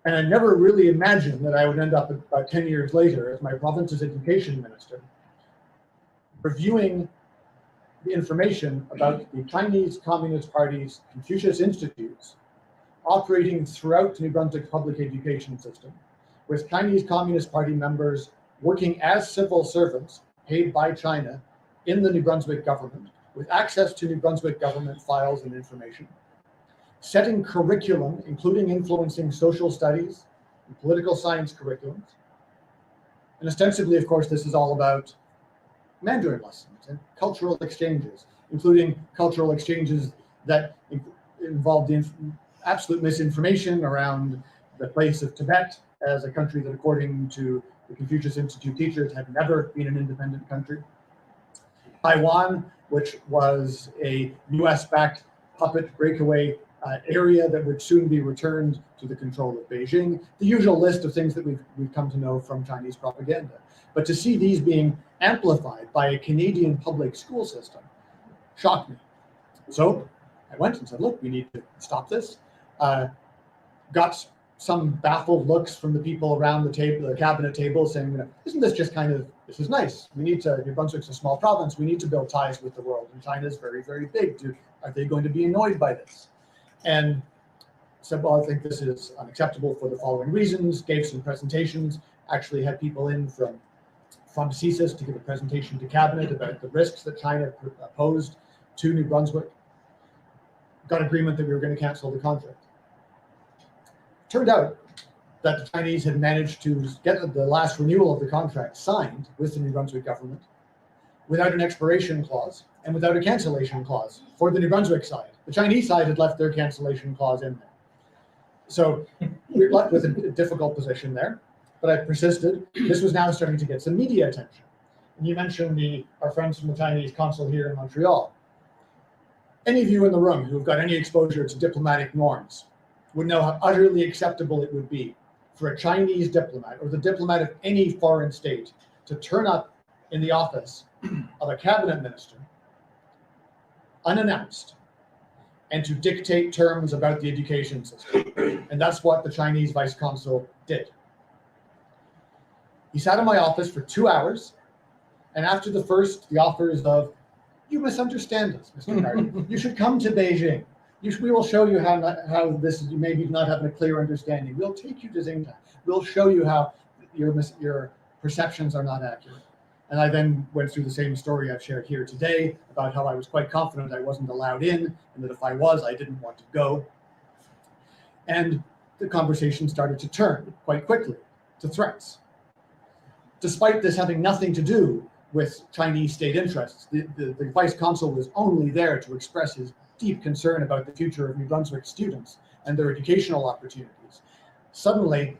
And I never really imagined that I would end up about 10 years later as my province's education minister, reviewing the information about the Chinese Communist Party's Confucius Institutes operating throughout New Brunswick's public education system, with Chinese Communist Party members working as civil servants paid by China in the New Brunswick government, with access to New Brunswick government files and information, setting curriculum, including influencing social studies and political science curriculums. And ostensibly, of course, this is all about Mandarin lessons and cultural exchanges, including cultural exchanges that involved absolute misinformation around the place of Tibet as a country that, according to the Confucius Institute teachers, had never been an independent country. Taiwan, which was a US-backed puppet breakaway area that would soon be returned to the control of Beijing. The usual list of things that we've come to know from Chinese propaganda. But to see these being amplified by a Canadian public school system shocked me. So I went and said, look, we need to stop this. Got some baffled looks from the people around the table, the cabinet table, saying, isn't this just kind of, this is nice. We need to, New Brunswick's a small province. We need to build ties with the world. And China's very, very big. Are they going to be annoyed by this? And said, well, I think this is unacceptable for the following reasons. Gave some presentations, actually had people in from CSIS to give a presentation to cabinet about the risks that China posed to New Brunswick. Got agreement that we were going to cancel the contract. Turned out that the Chinese had managed to get the last renewal of the contract signed with the New Brunswick government without an expiration clause and without a cancellation clause for the New Brunswick side. The Chinese side had left their cancellation clause in there. So we were left with a difficult position there, but I persisted. This was now starting to get some media attention. And you mentioned our friends from the Chinese consul here in Montreal. Any of you in the room who've got any exposure to diplomatic norms would know how utterly acceptable it would be for a Chinese diplomat or the diplomat of any foreign state to turn up in the office of a cabinet minister unannounced and to dictate terms about the education system. And that's what the Chinese vice consul did. He sat in my office for 2 hours, and after the offers of, you misunderstand us, Mr. Carty, you should come to Beijing. We will show you how this is, you maybe not having a clear understanding. We'll take you to Qingdao. We'll show you how your perceptions are not accurate. And I then went through the same story I've shared here today about how I was quite confident I wasn't allowed in, and that if I was, I didn't want to go. And the conversation started to turn quite quickly to threats. Despite this having nothing to do with Chinese state interests. The vice consul was only there to express his deep concern about the future of New Brunswick students and their educational opportunities. Suddenly,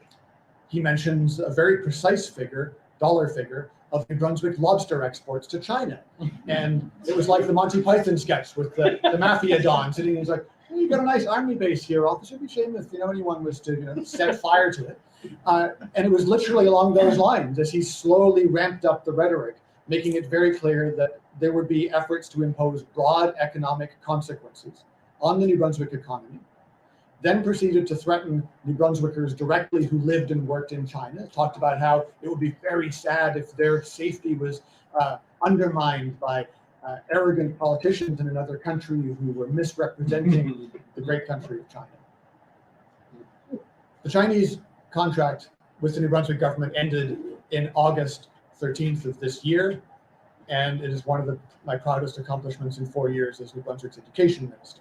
he mentions a very precise dollar figure, of New Brunswick lobster exports to China. And it was like the Monty Python sketch with the mafia don sitting, he's like, hey, you got a nice army base here, officer. It'd be a shame if anyone was to set fire to it. And it was literally along those lines as he slowly ramped up the rhetoric, making it very clear that there would be efforts to impose broad economic consequences on the New Brunswick economy, then proceeded to threaten New Brunswickers directly who lived and worked in China, talked about how it would be very sad if their safety was undermined by arrogant politicians in another country who were misrepresenting the great country of China. The Chinese contract with the New Brunswick government ended in August 13th of this year, and it is one of my proudest accomplishments in 4 years as New Brunswick's education minister.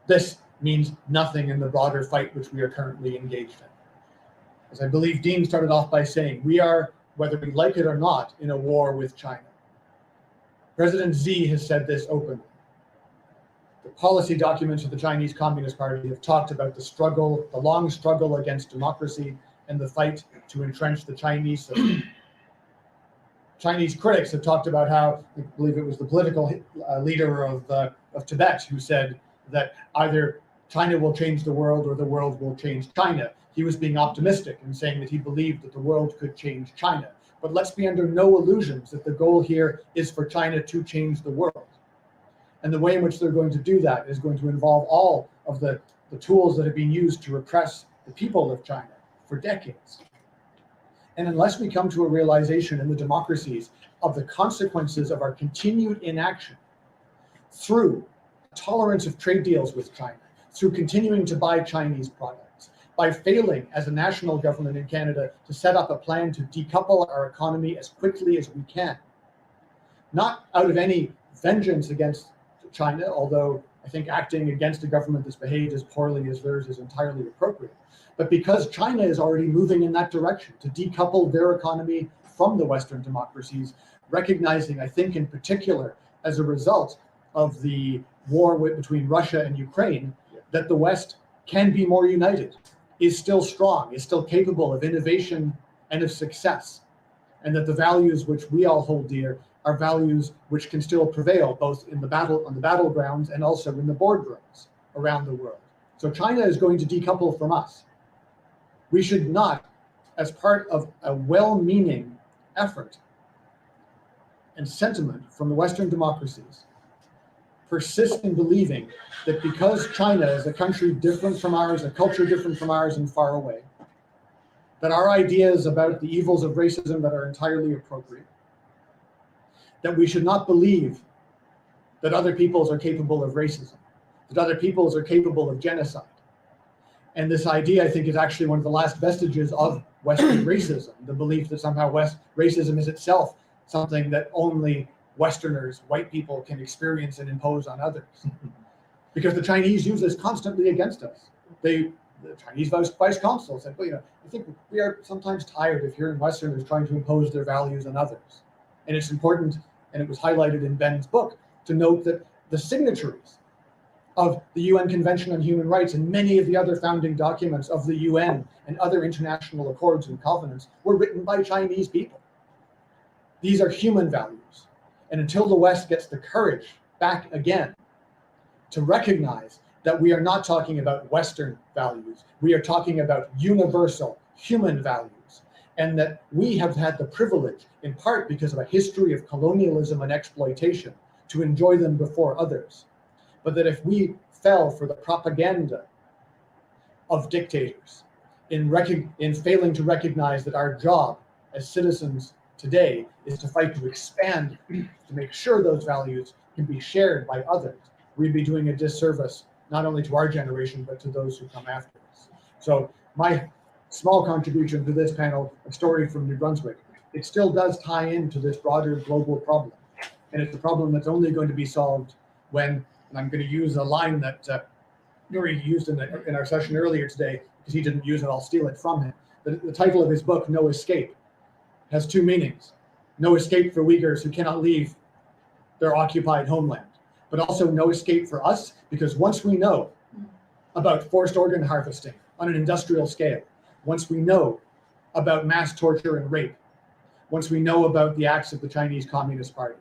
This means nothing in the broader fight which we are currently engaged in. As I believe Dean started off by saying, we are, whether we like it or not, in a war with China. President Xi has said this openly. The policy documents of the Chinese Communist Party have talked about the long struggle against democracy and the fight to entrench the Chinese system. Chinese critics have talked about how, I believe it was the political leader of Tibet who said that either China will change the world or the world will change China. He was being optimistic and saying that he believed that the world could change China. But let's be under no illusions that the goal here is for China to change the world. And the way in which they're going to do that is going to involve all of the tools that have been used to repress the people of China for decades. And unless we come to a realization in the democracies of the consequences of our continued inaction through tolerance of trade deals with China, through continuing to buy Chinese products, by failing as a national government in Canada to set up a plan to decouple our economy as quickly as we can, not out of any vengeance against China, although I think acting against a government that's behaved as poorly as theirs is entirely appropriate, but because China is already moving in that direction to decouple their economy from the Western democracies, recognizing, I think in particular, as a result of the war between Russia and Ukraine, that the West can be more united, is still strong, is still capable of innovation and of success, and that the values which we all hold dear are values which can still prevail both on the battlegrounds and also in the boardrooms around the world. So China is going to decouple from us. We should not, as part of a well-meaning effort and sentiment from the Western democracies, persist in believing that because China is a country different from ours, a culture different from ours and far away, that our ideas about the evils of racism that are entirely appropriate, that we should not believe that other peoples are capable of racism, that other peoples are capable of genocide. And this idea, I think, is actually one of the last vestiges of Western racism, the belief that somehow racism is itself something that only Westerners, white people, can experience and impose on others. Because the Chinese use this constantly against us. The Chinese vice consul said, well, I think we are sometimes tired of hearing Westerners trying to impose their values on others. And it's important, and it was highlighted in Ben's book, to note that the signatories of the UN Convention on Human Rights and many of the other founding documents of the UN and other international accords and covenants were written by Chinese people. These are human values. And until the West gets the courage back again to recognize that we are not talking about Western values, we are talking about universal human values, and that we have had the privilege, in part because of a history of colonialism and exploitation, to enjoy them before others. But that if we fell for the propaganda of dictators in failing to recognize that our job as citizens today is to fight to expand, to make sure those values can be shared by others, we'd be doing a disservice not only to our generation, but to those who come after us. So my small contribution to this panel, a story from New Brunswick, it still does tie into this broader global problem. And it's a problem that's only going to be solved when, and I'm going to use a line that Nuri used in our session earlier today, because he didn't use it, I'll steal it from him. The title of his book, No Escape, has two meanings. no escape for Uyghurs who cannot leave their occupied homeland, but also no escape for us, because once we know about forced organ harvesting on an industrial scale, once we know about mass torture and rape, once we know about the acts of the Chinese Communist Party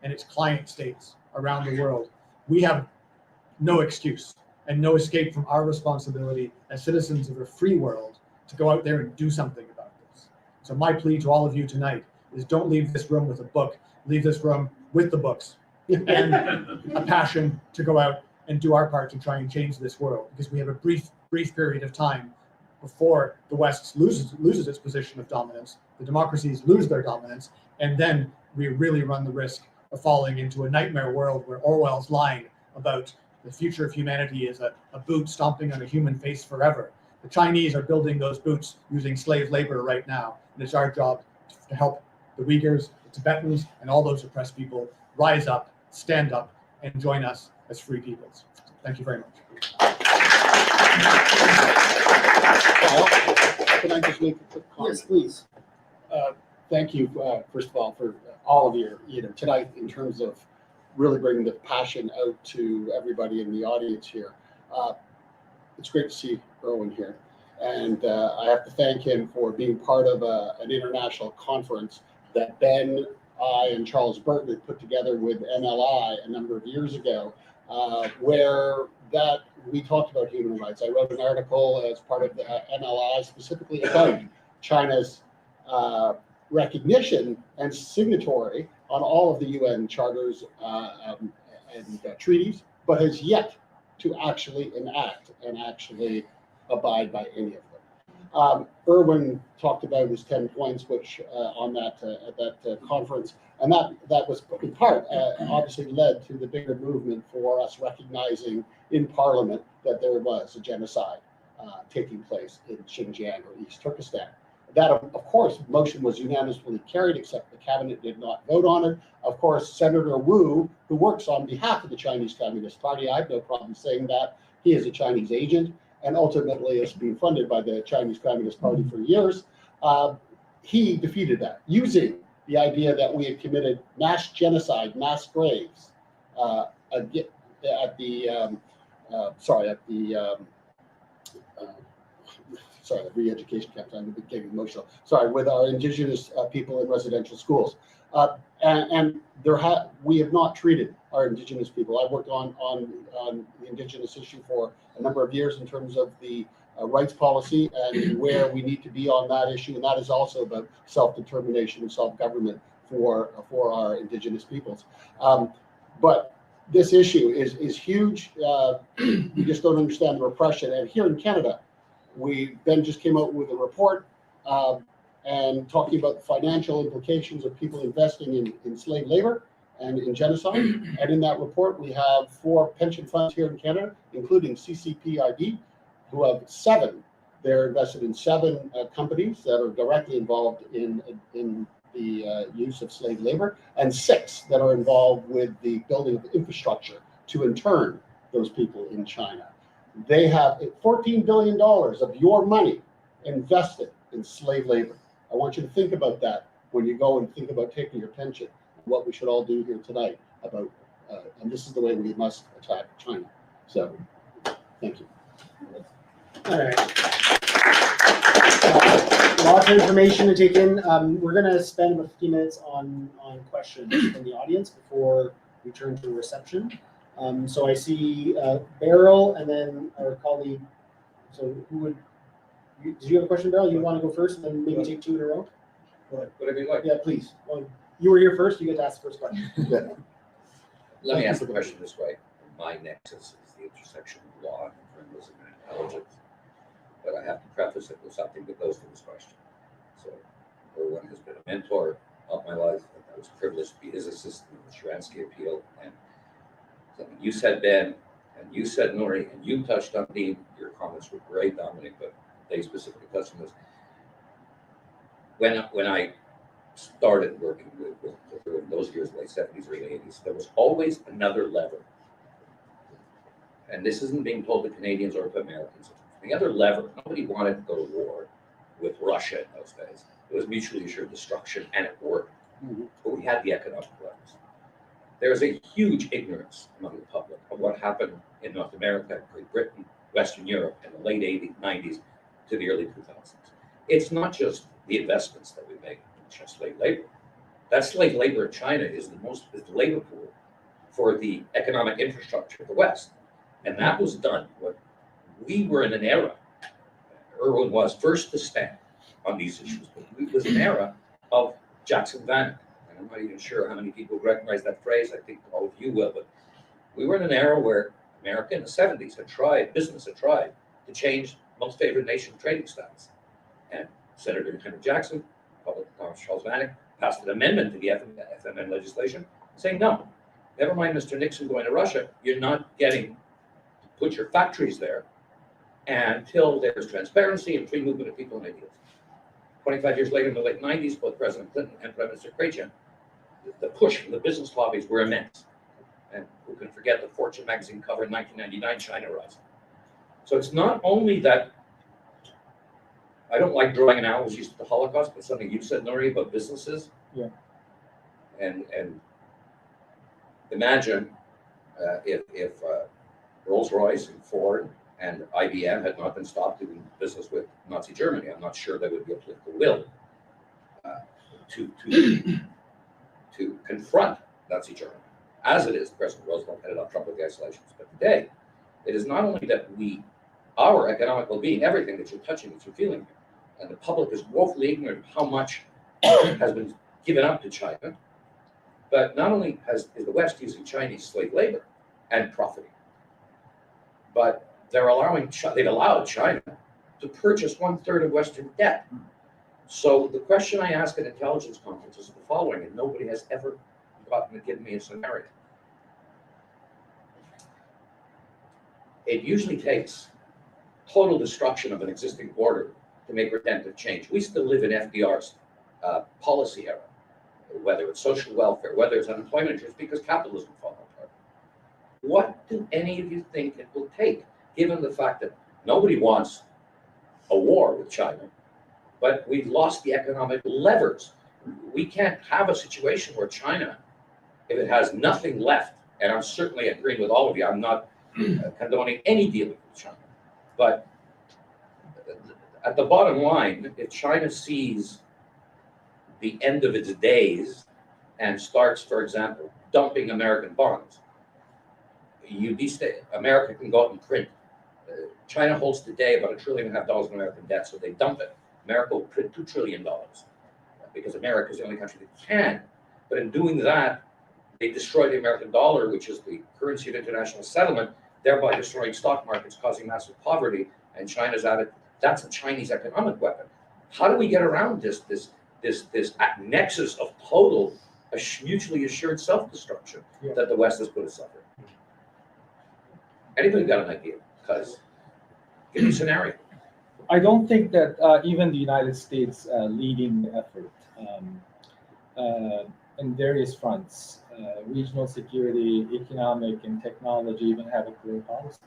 and its client states around the world, we have no excuse and no escape from our responsibility as citizens of a free world to go out there and do something about this. So my plea to all of you tonight is don't leave this room with a book, leave this room with the books and a passion to go out and do our part to try and change this world, because we have a brief period of time before the West loses its position of dominance, the democracies lose their dominance, and then we really run the risk of falling into a nightmare world where Orwell's line about the future of humanity is a boot stomping on a human face forever. The Chinese are building those boots using slave labor right now, and it's our job to help the Uyghurs, the Tibetans, and all those oppressed people rise up, stand up, and join us as free peoples. So thank you very much. Can I just make a quick comment? Yes, please. Thank you, first of all, for all of your, tonight in terms of really bringing the passion out to everybody in the audience here. It's great to see Erwin here. And I have to thank him for being part of an international conference that Ben, I, and Charles Burton had put together with MLI a number of years ago, where that we talked about human rights. I wrote an article as part of the MLI specifically about China's recognition and signatory on all of the UN charters and treaties, but has yet to actually enact and actually abide by any of them. Erwin talked about his 10 points, which on that at that conference, and that was in part obviously led to the bigger movement for us recognizing in Parliament that there was a genocide taking place in Xinjiang or East Turkestan. That, of course, motion was unanimously carried, except the cabinet did not vote on it. Of course, Senator Wu, who works on behalf of the Chinese Communist Party, I have no problem saying that. He is a Chinese agent and ultimately has been funded by the Chinese Communist Party for years. He defeated that using the idea that we had committed mass genocide, mass graves at the re-education camp. I'm getting emotional. Sorry, with our indigenous people in residential schools, and we have not treated our indigenous people. I've worked on the indigenous issue for a number of years in terms of the rights policy and where we need to be on that issue, and that is also about self-determination and self-government for our indigenous peoples. But this issue is huge. We just don't understand the repression. And here in Canada, Ben just came out with a report and talking about the financial implications of people investing in slave labor and in genocide. And in that report, we have 4 pension funds here in Canada, including CCPIB, who have 7. They're invested in 7 companies that are directly involved in the use of slave labor, and 6 that are involved with the building of infrastructure to intern those people in China. They have $14 billion of your money invested in slave labor. I want you to think about that when you go and think about taking your pension, what we should all do here tonight about, and this is the way we must attack China. So, thank you. All right. Lots of information to take in. We're going to spend about 15 minutes on questions from the audience before we turn to reception. So I see Beryl and then our colleague. So who would? Did you have a question, Beryl? You want to go first and then maybe take 2 in a row? Whatever you like. Yeah, please. Well, you were here first. You get to ask the first question. Let me ask the question this way. My nexus is the intersection of law, journalism, and intelligence. But I have to preface it with something that goes to this question. So, Erwin has been a mentor of my life, and I was privileged to be his assistant in the Sharansky appeal. And something you said, Ben, and you said, Nori, and you touched on Dean. Your comments were great, Dominic, but they specifically touched on this. When I started working with in those years, late 70s, early 80s, there was always another lever. And this isn't being told to Canadians or to Americans. The other lever, nobody wanted to go to war with Russia in those days. It was mutually assured destruction, and it worked. but we had the economic levers. There is a huge ignorance among the public of what happened in North America, Great Britain, Western Europe in the late 80s, 90s to the early 2000s. It's not just the investments that we make in slave labor. That slave labor in China is the labor pool for the economic infrastructure of the West. And that was done when we were in an era. Irwin was first to stand on these issues, but it was an era of Jackson Vanik. And I'm not even sure how many people recognize that phrase. I think all of you will, but we were in an era where America in the 70s business had tried to change most favored nation trading status. And Senator Henry Jackson, Republican Thomas Charles Vanik, passed an amendment to the FMN legislation saying, no, never mind Mr. Nixon going to Russia, you're not getting to put your factories there until there's transparency and free movement of people and ideas. 25 years later, in the late 90s, both President Clinton and Prime Minister Chrétien, the push from the business lobbies were immense. And who can forget the Fortune magazine cover in 1999, China Rising. So it's not only that, I don't like drawing analogies to the Holocaust, but something you said, Nori, about businesses. Yeah. And imagine if Rolls-Royce and Ford and IBM had not been stopped doing business with Nazi Germany. I'm not sure there would be a political will to confront Nazi Germany. As it is, President Roosevelt headed off Trump with the isolations. But today, it is not only that our economic well-being, everything that you're touching, that you're feeling, and the public is woefully ignorant of how much has been given up to China, but not only is the West using Chinese slave labor and profiting, but they've allowed China to purchase 1/3 of Western debt. So the question I ask at intelligence conferences is the following, and nobody has ever gotten to give me a scenario. It usually takes total destruction of an existing order to make redemptive change. We still live in FDR's policy era, whether it's social welfare, whether it's unemployment insurance, because capitalism falls apart. What do any of you think it will take, given the fact that nobody wants a war with China, but we've lost the economic levers? We can't have a situation where China, if it has nothing left, and I'm certainly agreeing with all of you, I'm not condoning any dealing with China, but at the bottom line, if China sees the end of its days and starts, for example, dumping American bonds, America can go out and print. China holds today about $1.5 trillion in American debt, so they dump it. America will print $2 trillion because America is the only country that can. But in doing that, they destroy the American dollar, which is the currency of international settlement, thereby destroying stock markets, causing massive poverty. And China's at it. That's a Chinese economic weapon. How do we get around this nexus of total mutually assured self-destruction that the West has put us under? Anybody got an idea? Because give me a scenario. I don't think that even the United States leading the effort in various fronts, regional security, economic, and technology, even have a clear policy.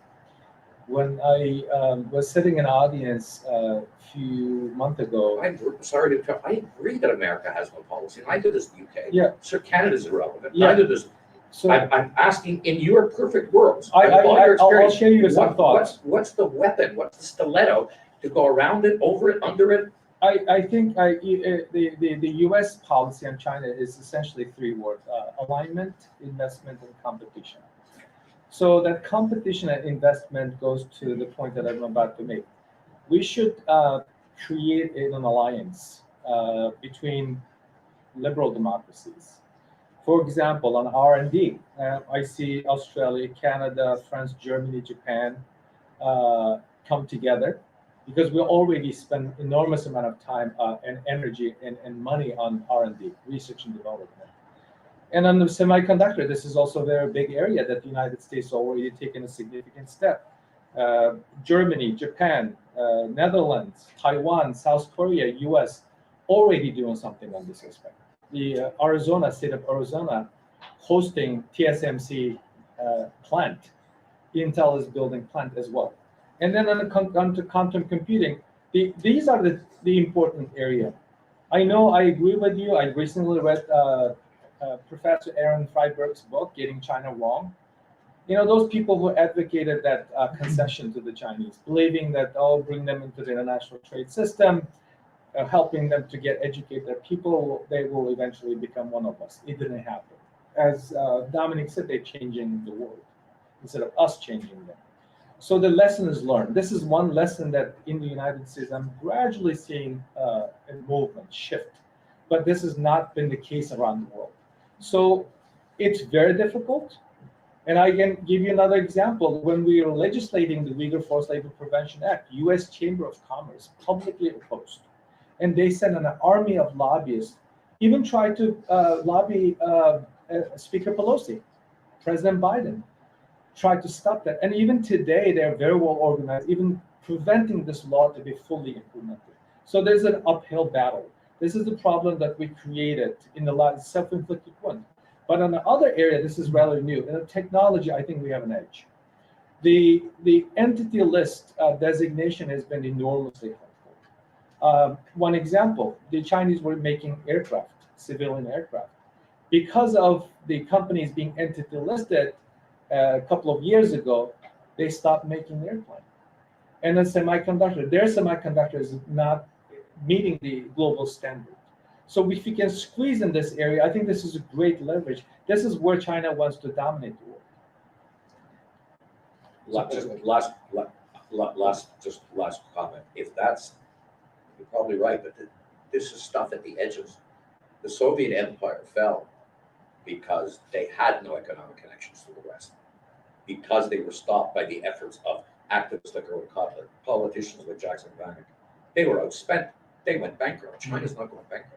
When I was sitting in an audience a few months ago, I'm sorry to tell. I agree that America has no policy. Neither does the UK. Yeah. So Canada's irrelevant. Yeah. Neither does. so I'm asking, in your perfect worlds, I'll share you some thoughts. What's the weapon? What's the stiletto to go around it, over it, under it? I think the U.S. policy on China is essentially three words: alignment, investment, and competition. So that competition and investment goes to the point that I'm about to make. We should create an alliance between liberal democracies. For example, on R&D, I see Australia, Canada, France, Germany, Japan come together, because we already spend enormous amount of time and energy and money on R&D, research and development. And on the semiconductor, this is also a very big area that the United States already taken a significant step. Germany, Japan, Netherlands, Taiwan, South Korea, US, already doing something on this aspect. The state of Arizona, hosting TSMC plant. Intel is building plant as well. And then on to quantum computing, these are the important area. I know I agree with you. I recently read Professor Aaron Freiberg's book, Getting China Wrong. You know, those people who advocated that concession to the Chinese, believing that, oh, bring them into the international trade system, helping them to educate their people, they will eventually become one of us. It didn't happen. As Dominic said, they're changing the world instead of us changing them. So the lesson is learned. This is one lesson that in the United States, I'm gradually seeing a movement shift, but this has not been the case around the world. So it's very difficult. And I can give you another example. When we were legislating the Uyghur Forced Labor Prevention Act, U.S. Chamber of Commerce publicly opposed. And they sent an army of lobbyists, even tried to lobby Speaker Pelosi, President Biden, tried to stop that. And even today, they're very well organized, even preventing this law to be fully implemented. So there's an uphill battle. This is the problem that we created in the last self-inflicted one. But on the other area, this is rather new. In technology, I think we have an edge. The entity list designation has been enormously helpful. One example, the Chinese were making aircraft, civilian aircraft. Because of the companies being entity listed a couple of years ago, they stopped making the airplane. And then their semiconductor is not meeting the global standard. So if we can squeeze in this area, I think this is a great leverage. This is where China wants to dominate the world. Last comment. If that's, you're probably right, but this is stuff at the edges. The Soviet Empire fell because they had no economic connections to the West, because they were stopped by the efforts of activists like Erwin Cutler, politicians like Jackson Vanik. They were outspent. They went bankrupt. China's not going bankrupt.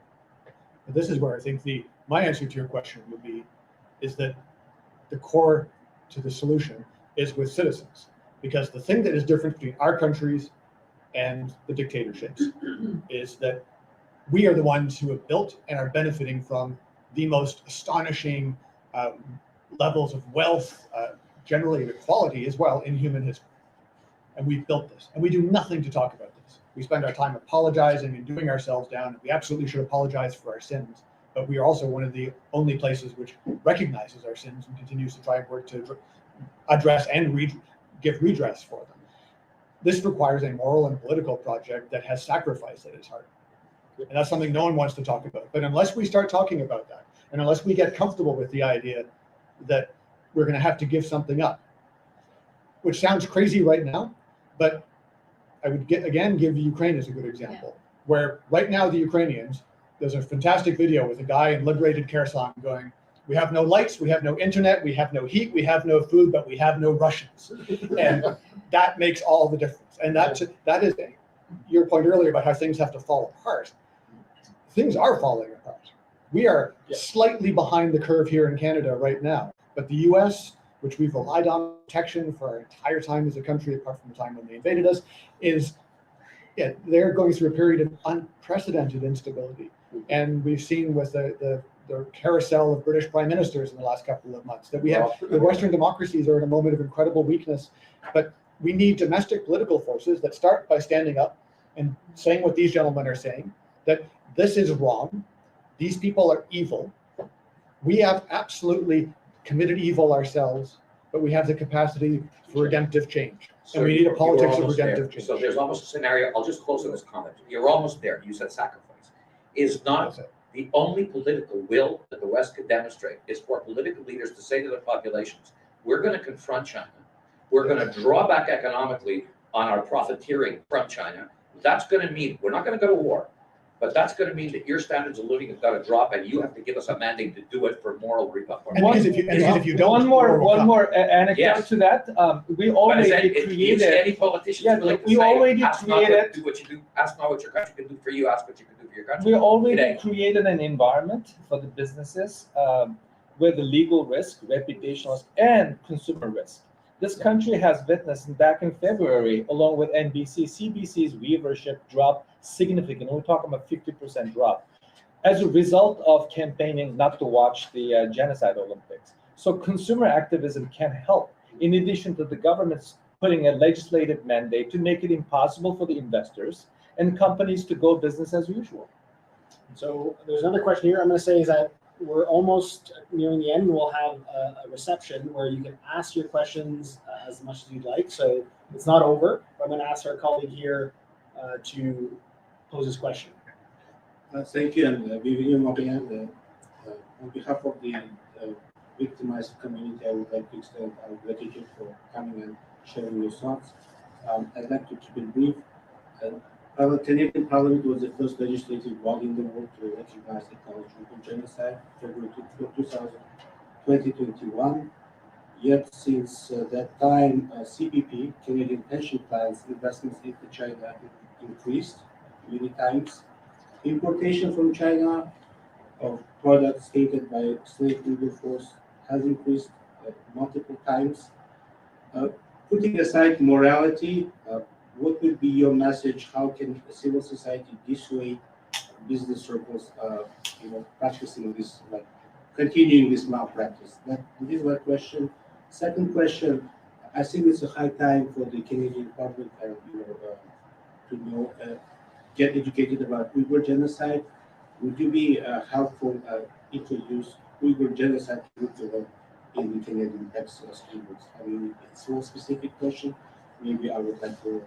This is where I think my answer to your question would be, is that the core to the solution is with citizens. Because the thing that is different between our countries and the dictatorships is that we are the ones who have built and are benefiting from the most astonishing levels of wealth, generally equality as well, in human history. And we've built this. And we do nothing to talk about this. We spend our time apologizing and doing ourselves down. We absolutely should apologize for our sins. But we are also one of the only places which recognizes our sins and continues to try and work to address and give redress for them. This requires a moral and political project that has sacrifice at its heart. And that's something no one wants to talk about. But unless we start talking about that, and unless we get comfortable with the idea that we're going to have to give something up, which sounds crazy right now, but I would again give Ukraine as a good example, where right now the Ukrainians, there's a fantastic video with a guy in liberated Kherson going, we have no lights, we have no internet, we have no heat, we have no food, but we have no Russians. And that makes all the difference. And that is your point earlier about how things have to fall apart. Things are falling apart. We are slightly behind the curve here in Canada right now, but the US, which we've relied on protection for our entire time as a country, apart from the time when they invaded us, they're going through a period of unprecedented instability. And we've seen with the carousel of British prime ministers in the last couple of months that we have the Western democracies are in a moment of incredible weakness, but we need domestic political forces that start by standing up and saying what these gentlemen are saying, that this is wrong, these people are evil, we have absolutely committed evil ourselves, but we have the capacity for redemptive change. So and we need a politics of almost redemptive there. change. So there's almost a scenario, I'll just close on this comment. You're almost there. You said sacrifice. Is not the only political will that the West could demonstrate is for political leaders to say to their populations, we're going to confront China. We're going to draw back economically on our profiteering from China. That's going to mean we're not going to go to war, but that's going to mean that your standards of living have got to drop, and you have to give us a mandate to do it for moral republic. Because if you don't, one more anecdote to that. We already created. Any politicians we already ask created. Not do what you do. Ask not what your country can do for you. Ask what you can do for your country. We already created an environment for the businesses where the legal risk, reputational risk, and consumer risk. This country has witnessed back in February, along with NBC, CBC's viewership dropped significantly. We're talking about 50% drop as a result of campaigning not to watch the Genocide Olympics. So consumer activism can help, in addition to the government's putting a legislative mandate to make it impossible for the investors and companies to go business as usual. So there's another question here. I'm going to say is that we're almost nearing the end. We'll have a reception where you can ask your questions as much as you'd like. So it's not over. I'm going to ask our colleague here to pose his question. Thank you, and Vivian Montreal. On behalf of the victimized community, I would like to extend our gratitude for coming and sharing your thoughts. I'd like to keep it brief. Our Canadian Parliament was the first legislative body in the world to recognize ecological genocide, February 2021. Yet since that time, CPP, Canadian Pension Plans, investments into China increased many times. Importation from China of products stated by slave labor force has increased multiple times. Putting aside morality, what would be your message? How can civil society dissuade business circles, practicing this, like continuing this malpractice? This is my question. Second question, I think it's a high time for the Canadian public, to get educated about Uyghur genocide. Would you be helpful introduce Uyghur genocide curriculum in the Canadian textbooks? I mean, it's a more specific question. Maybe I would like to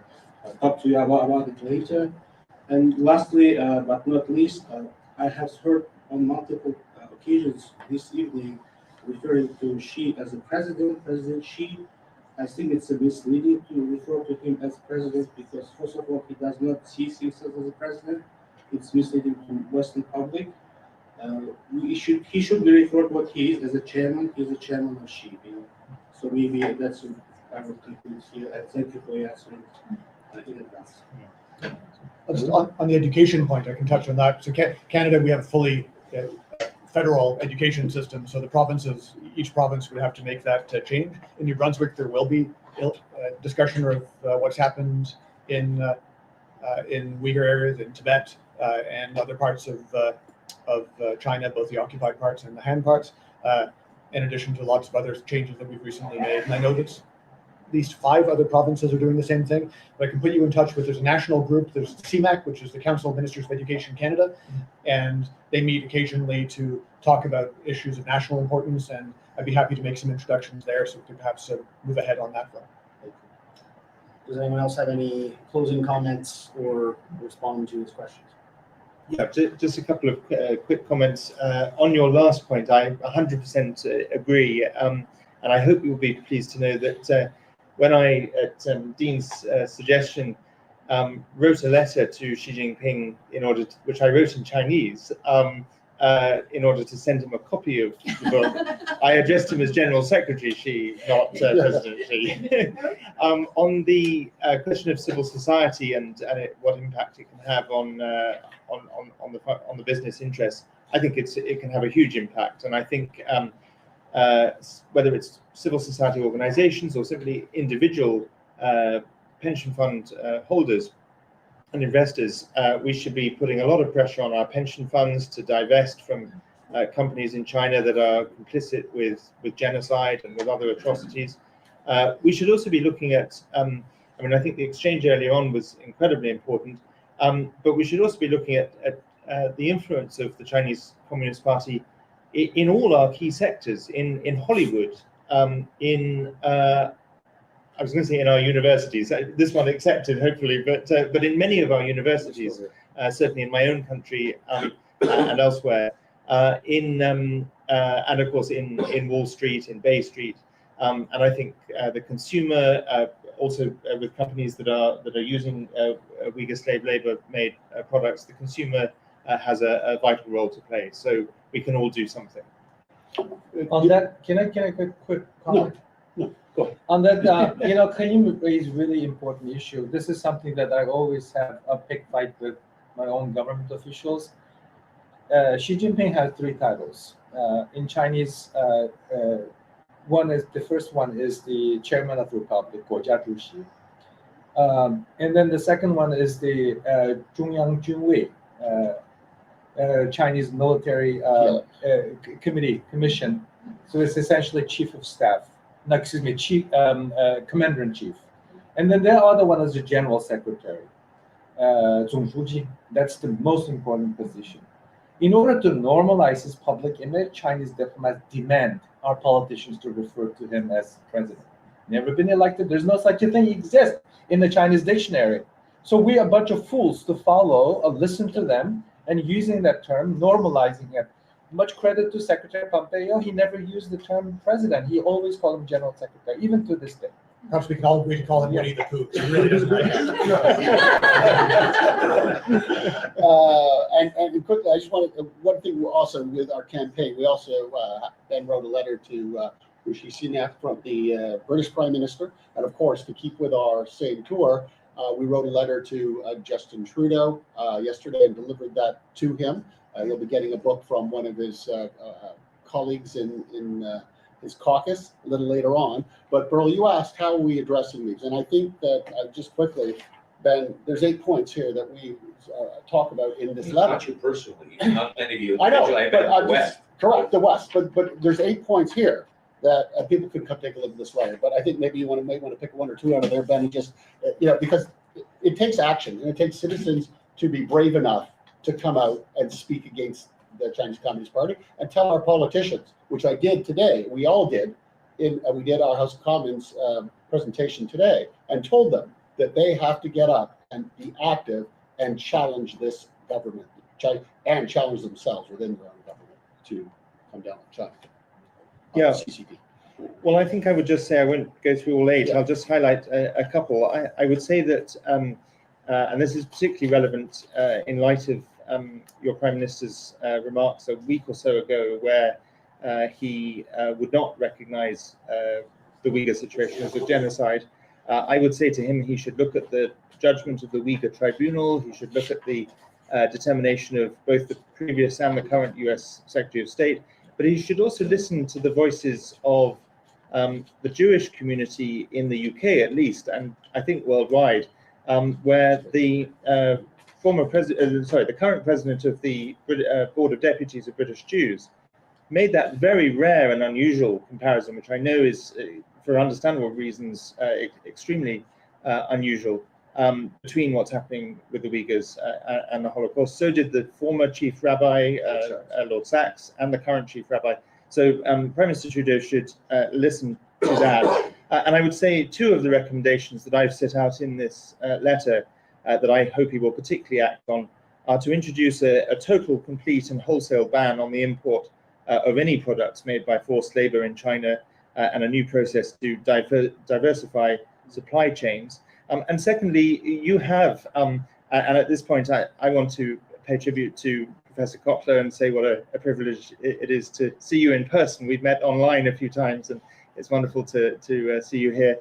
talk to you about it later. And lastly, but not least, I have heard on multiple occasions this evening referring to Xi as a president, President Xi. I think it's a misleading to refer to him as president because, first of all, he does not see himself as a president. It's misleading to Western public. He should be referred what he is as a chairman. He's a chairman of Xi. So maybe that's what I would conclude here. And thank you for your answering in advance. Just on the education point, I can touch on that. So Canada, we have a fully federal education system. So the provinces, each province would have to make that change. In New Brunswick, there will be discussion of what's happened in Uyghur areas, in Tibet, and other parts of China, both the occupied parts and the Han parts, in addition to lots of other changes that we've recently made. And I know that at least 5 other provinces are doing the same thing. But I can put you in touch with, there's a national group, there's CMAC, which is the Council of Ministers of Education Canada, and they meet occasionally to talk about issues of national importance, and I'd be happy to make some introductions there so we could perhaps move ahead on that front. Does anyone else have any closing comments or respond to his questions? Yeah, just a couple of quick comments. On your last point, I 100% agree, and I hope you'll be pleased to know that when I, at Dean's suggestion, wrote a letter to Xi Jinping which I wrote in Chinese, in order to send him a copy of the book. I addressed him as General Secretary Xi, not President Xi. On the question of civil society and what impact it can have on the business interests, I think it can have a huge impact, and I think whether it's civil society organizations or simply individual pension fund holders and investors, we should be putting a lot of pressure on our pension funds to divest from companies in China that are complicit with genocide and with other atrocities. We should also be looking at, I think the exchange earlier on was incredibly important, but we should also be looking at the influence of the Chinese Communist Party in all our key sectors, in Hollywood, I was going to say in our universities, this one accepted hopefully, but in many of our universities, certainly in my own country and elsewhere, and of course in Wall Street, in Bay Street, and I think the consumer, also with companies that are using Uyghur slave labor made products, the consumer has a vital role to play. So we can all do something. On that, can I quick comment? No, go ahead. On that, can you raise really important issue? This is something that I always have a big fight with my own government officials. Xi Jinping has 3 titles. In Chinese, the first one is the Chairman of the Republic, 国家主席. And then the second one is the 中央军委, Chinese military commission. So it's essentially chief of staff. No, excuse me, commander-in-chief. And then the other one is the general secretary, 总书记. That's the most important position. In order to normalize his public image, Chinese diplomats demand our politicians to refer to him as president. Never been elected. There's no such a thing exists in the Chinese dictionary. So we're a bunch of fools to follow, listen to them, and using that term, normalizing it. Much credit to Secretary Pompeo. He never used the term president. He always called him General Secretary, even to this day. Perhaps we can all agree to call him Winnie the Pooh. He really doesn't like And quickly, I just wanted one thing also with our campaign. We also then wrote a letter to Rishi Sunak from the British Prime Minister, and of course, to keep with our same tour, we wrote a letter to Justin Trudeau yesterday and delivered that to him. He'll be getting a book from one of his colleagues in his caucus a little later on. But Burl, you asked how are we addressing these, and I think that just quickly, Ben, there's 8 points here that we talk about in this letter. Not you personally, not many of you. I know, individually, but but the West. Correct, the West. But there's 8 points here that people could come take a look at this letter. But I think maybe you might want to pick 1 or 2 out of there, Ben, and just because it takes action and it takes citizens to be brave enough to come out and speak against the Chinese Communist Party and tell our politicians, which I did today. We all did. We did our House of Commons presentation today and told them that they have to get up and be active and challenge this government and challenge themselves within their own government to come down on China. Yeah. CCP. Well, I think I would just say, I won't go through all 8. Yeah. I'll just highlight a couple. I would say that, and this is particularly relevant in light of your Prime Minister's remarks a week or so ago, where he would not recognize the Uyghur situation as a genocide. I would say to him, he should look at the judgment of the Uyghur Tribunal. He should look at the determination of both the previous and the current US Secretary of State. But he should also listen to the voices of the Jewish community in the UK, at least, and I think worldwide, where the the current president of the Board of Deputies of British Jews made that very rare and unusual comparison, which I know is, for understandable reasons, extremely unusual, between what's happening with the Uyghurs and the Holocaust. So did the former chief rabbi, Lord Sachs, and the current chief rabbi. So Prime Minister Trudeau should listen to that. And I would say 2 of the recommendations that I've set out in this letter that I hope he will particularly act on are to introduce a total, complete and wholesale ban on the import of any products made by forced labor in China, and a new process to diversify supply chains. And secondly, you have, and at this point, I want to pay tribute to Professor Kotler and say what a privilege it is to see you in person. We've met online a few times, and it's wonderful to see you here.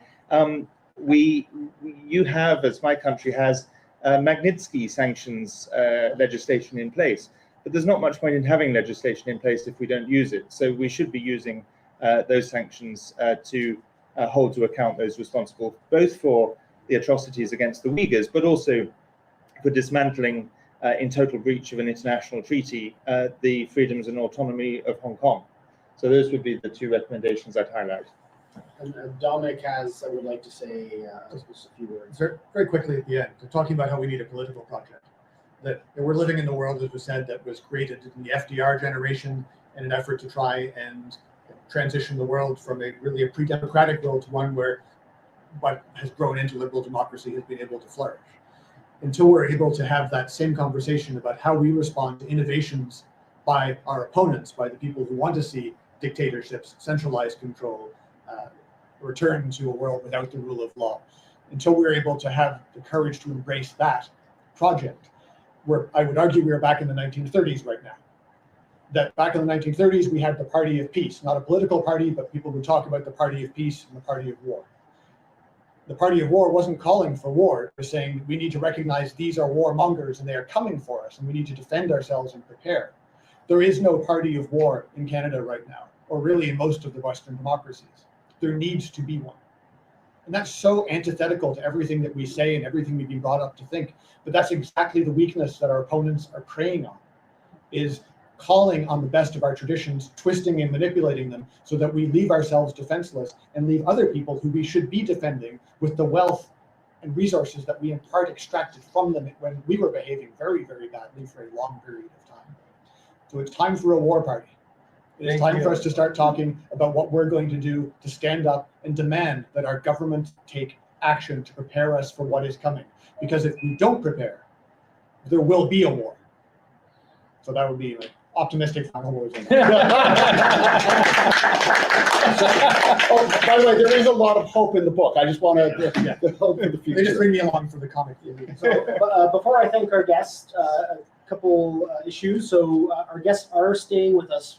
You have, as my country has, Magnitsky sanctions legislation in place, but there's not much point in having legislation in place if we don't use it. So we should be using those sanctions to hold to account those responsible, both for the atrocities against the Uyghurs, but also for dismantling, in total breach of an international treaty, the freedoms and autonomy of Hong Kong. So those would be the 2 recommendations I'd highlight. And Dominic I would like to say just a few words. Very, very quickly at the end, talking about how we need a political project. That we're living in the world, as was said, that was created in the FDR generation in an effort to try and transition the world from a pre-democratic world to one where what has grown into liberal democracy has been able to flourish. Until we're able to have that same conversation about how we respond to innovations by our opponents, by the people who want to see dictatorships, centralized control, return to a world without the rule of law. Until we're able to have the courage to embrace that project, I would argue we are back in the 1930s right now. That back in the 1930s, we had the Party of Peace, not a political party, but people would talk about the Party of Peace and the Party of War. The Party of War wasn't calling for war. It was saying we need to recognize these are warmongers and they are coming for us and we need to defend ourselves and prepare. There is no Party of War in Canada right now, or really in most of the Western democracies. There needs to be one. And that's so antithetical to everything that we say and everything we've been brought up to think. But that's exactly the weakness that our opponents are preying on, is calling on the best of our traditions, twisting and manipulating them so that we leave ourselves defenseless and leave other people who we should be defending with the wealth and resources that we in part extracted from them when we were behaving very, very badly for a long period of time. So it's time for a war party. It's Thank time you. for us to start talking about what we're going to do to stand up and demand that our government take action to prepare us for what is coming. Because if we don't prepare, there will be a war. So that would be like optimistic final words. Oh, by the way, there is a lot of hope in the book. I just want to hope for the They just future. bring me along for the comic. So before I thank our guest, a couple issues. So our guests are staying with us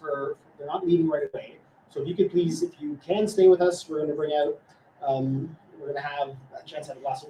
they're not leaving right away. So if you could please, if you can stay with us, we're going to bring out, we're going to have a chance to have a glass of wine.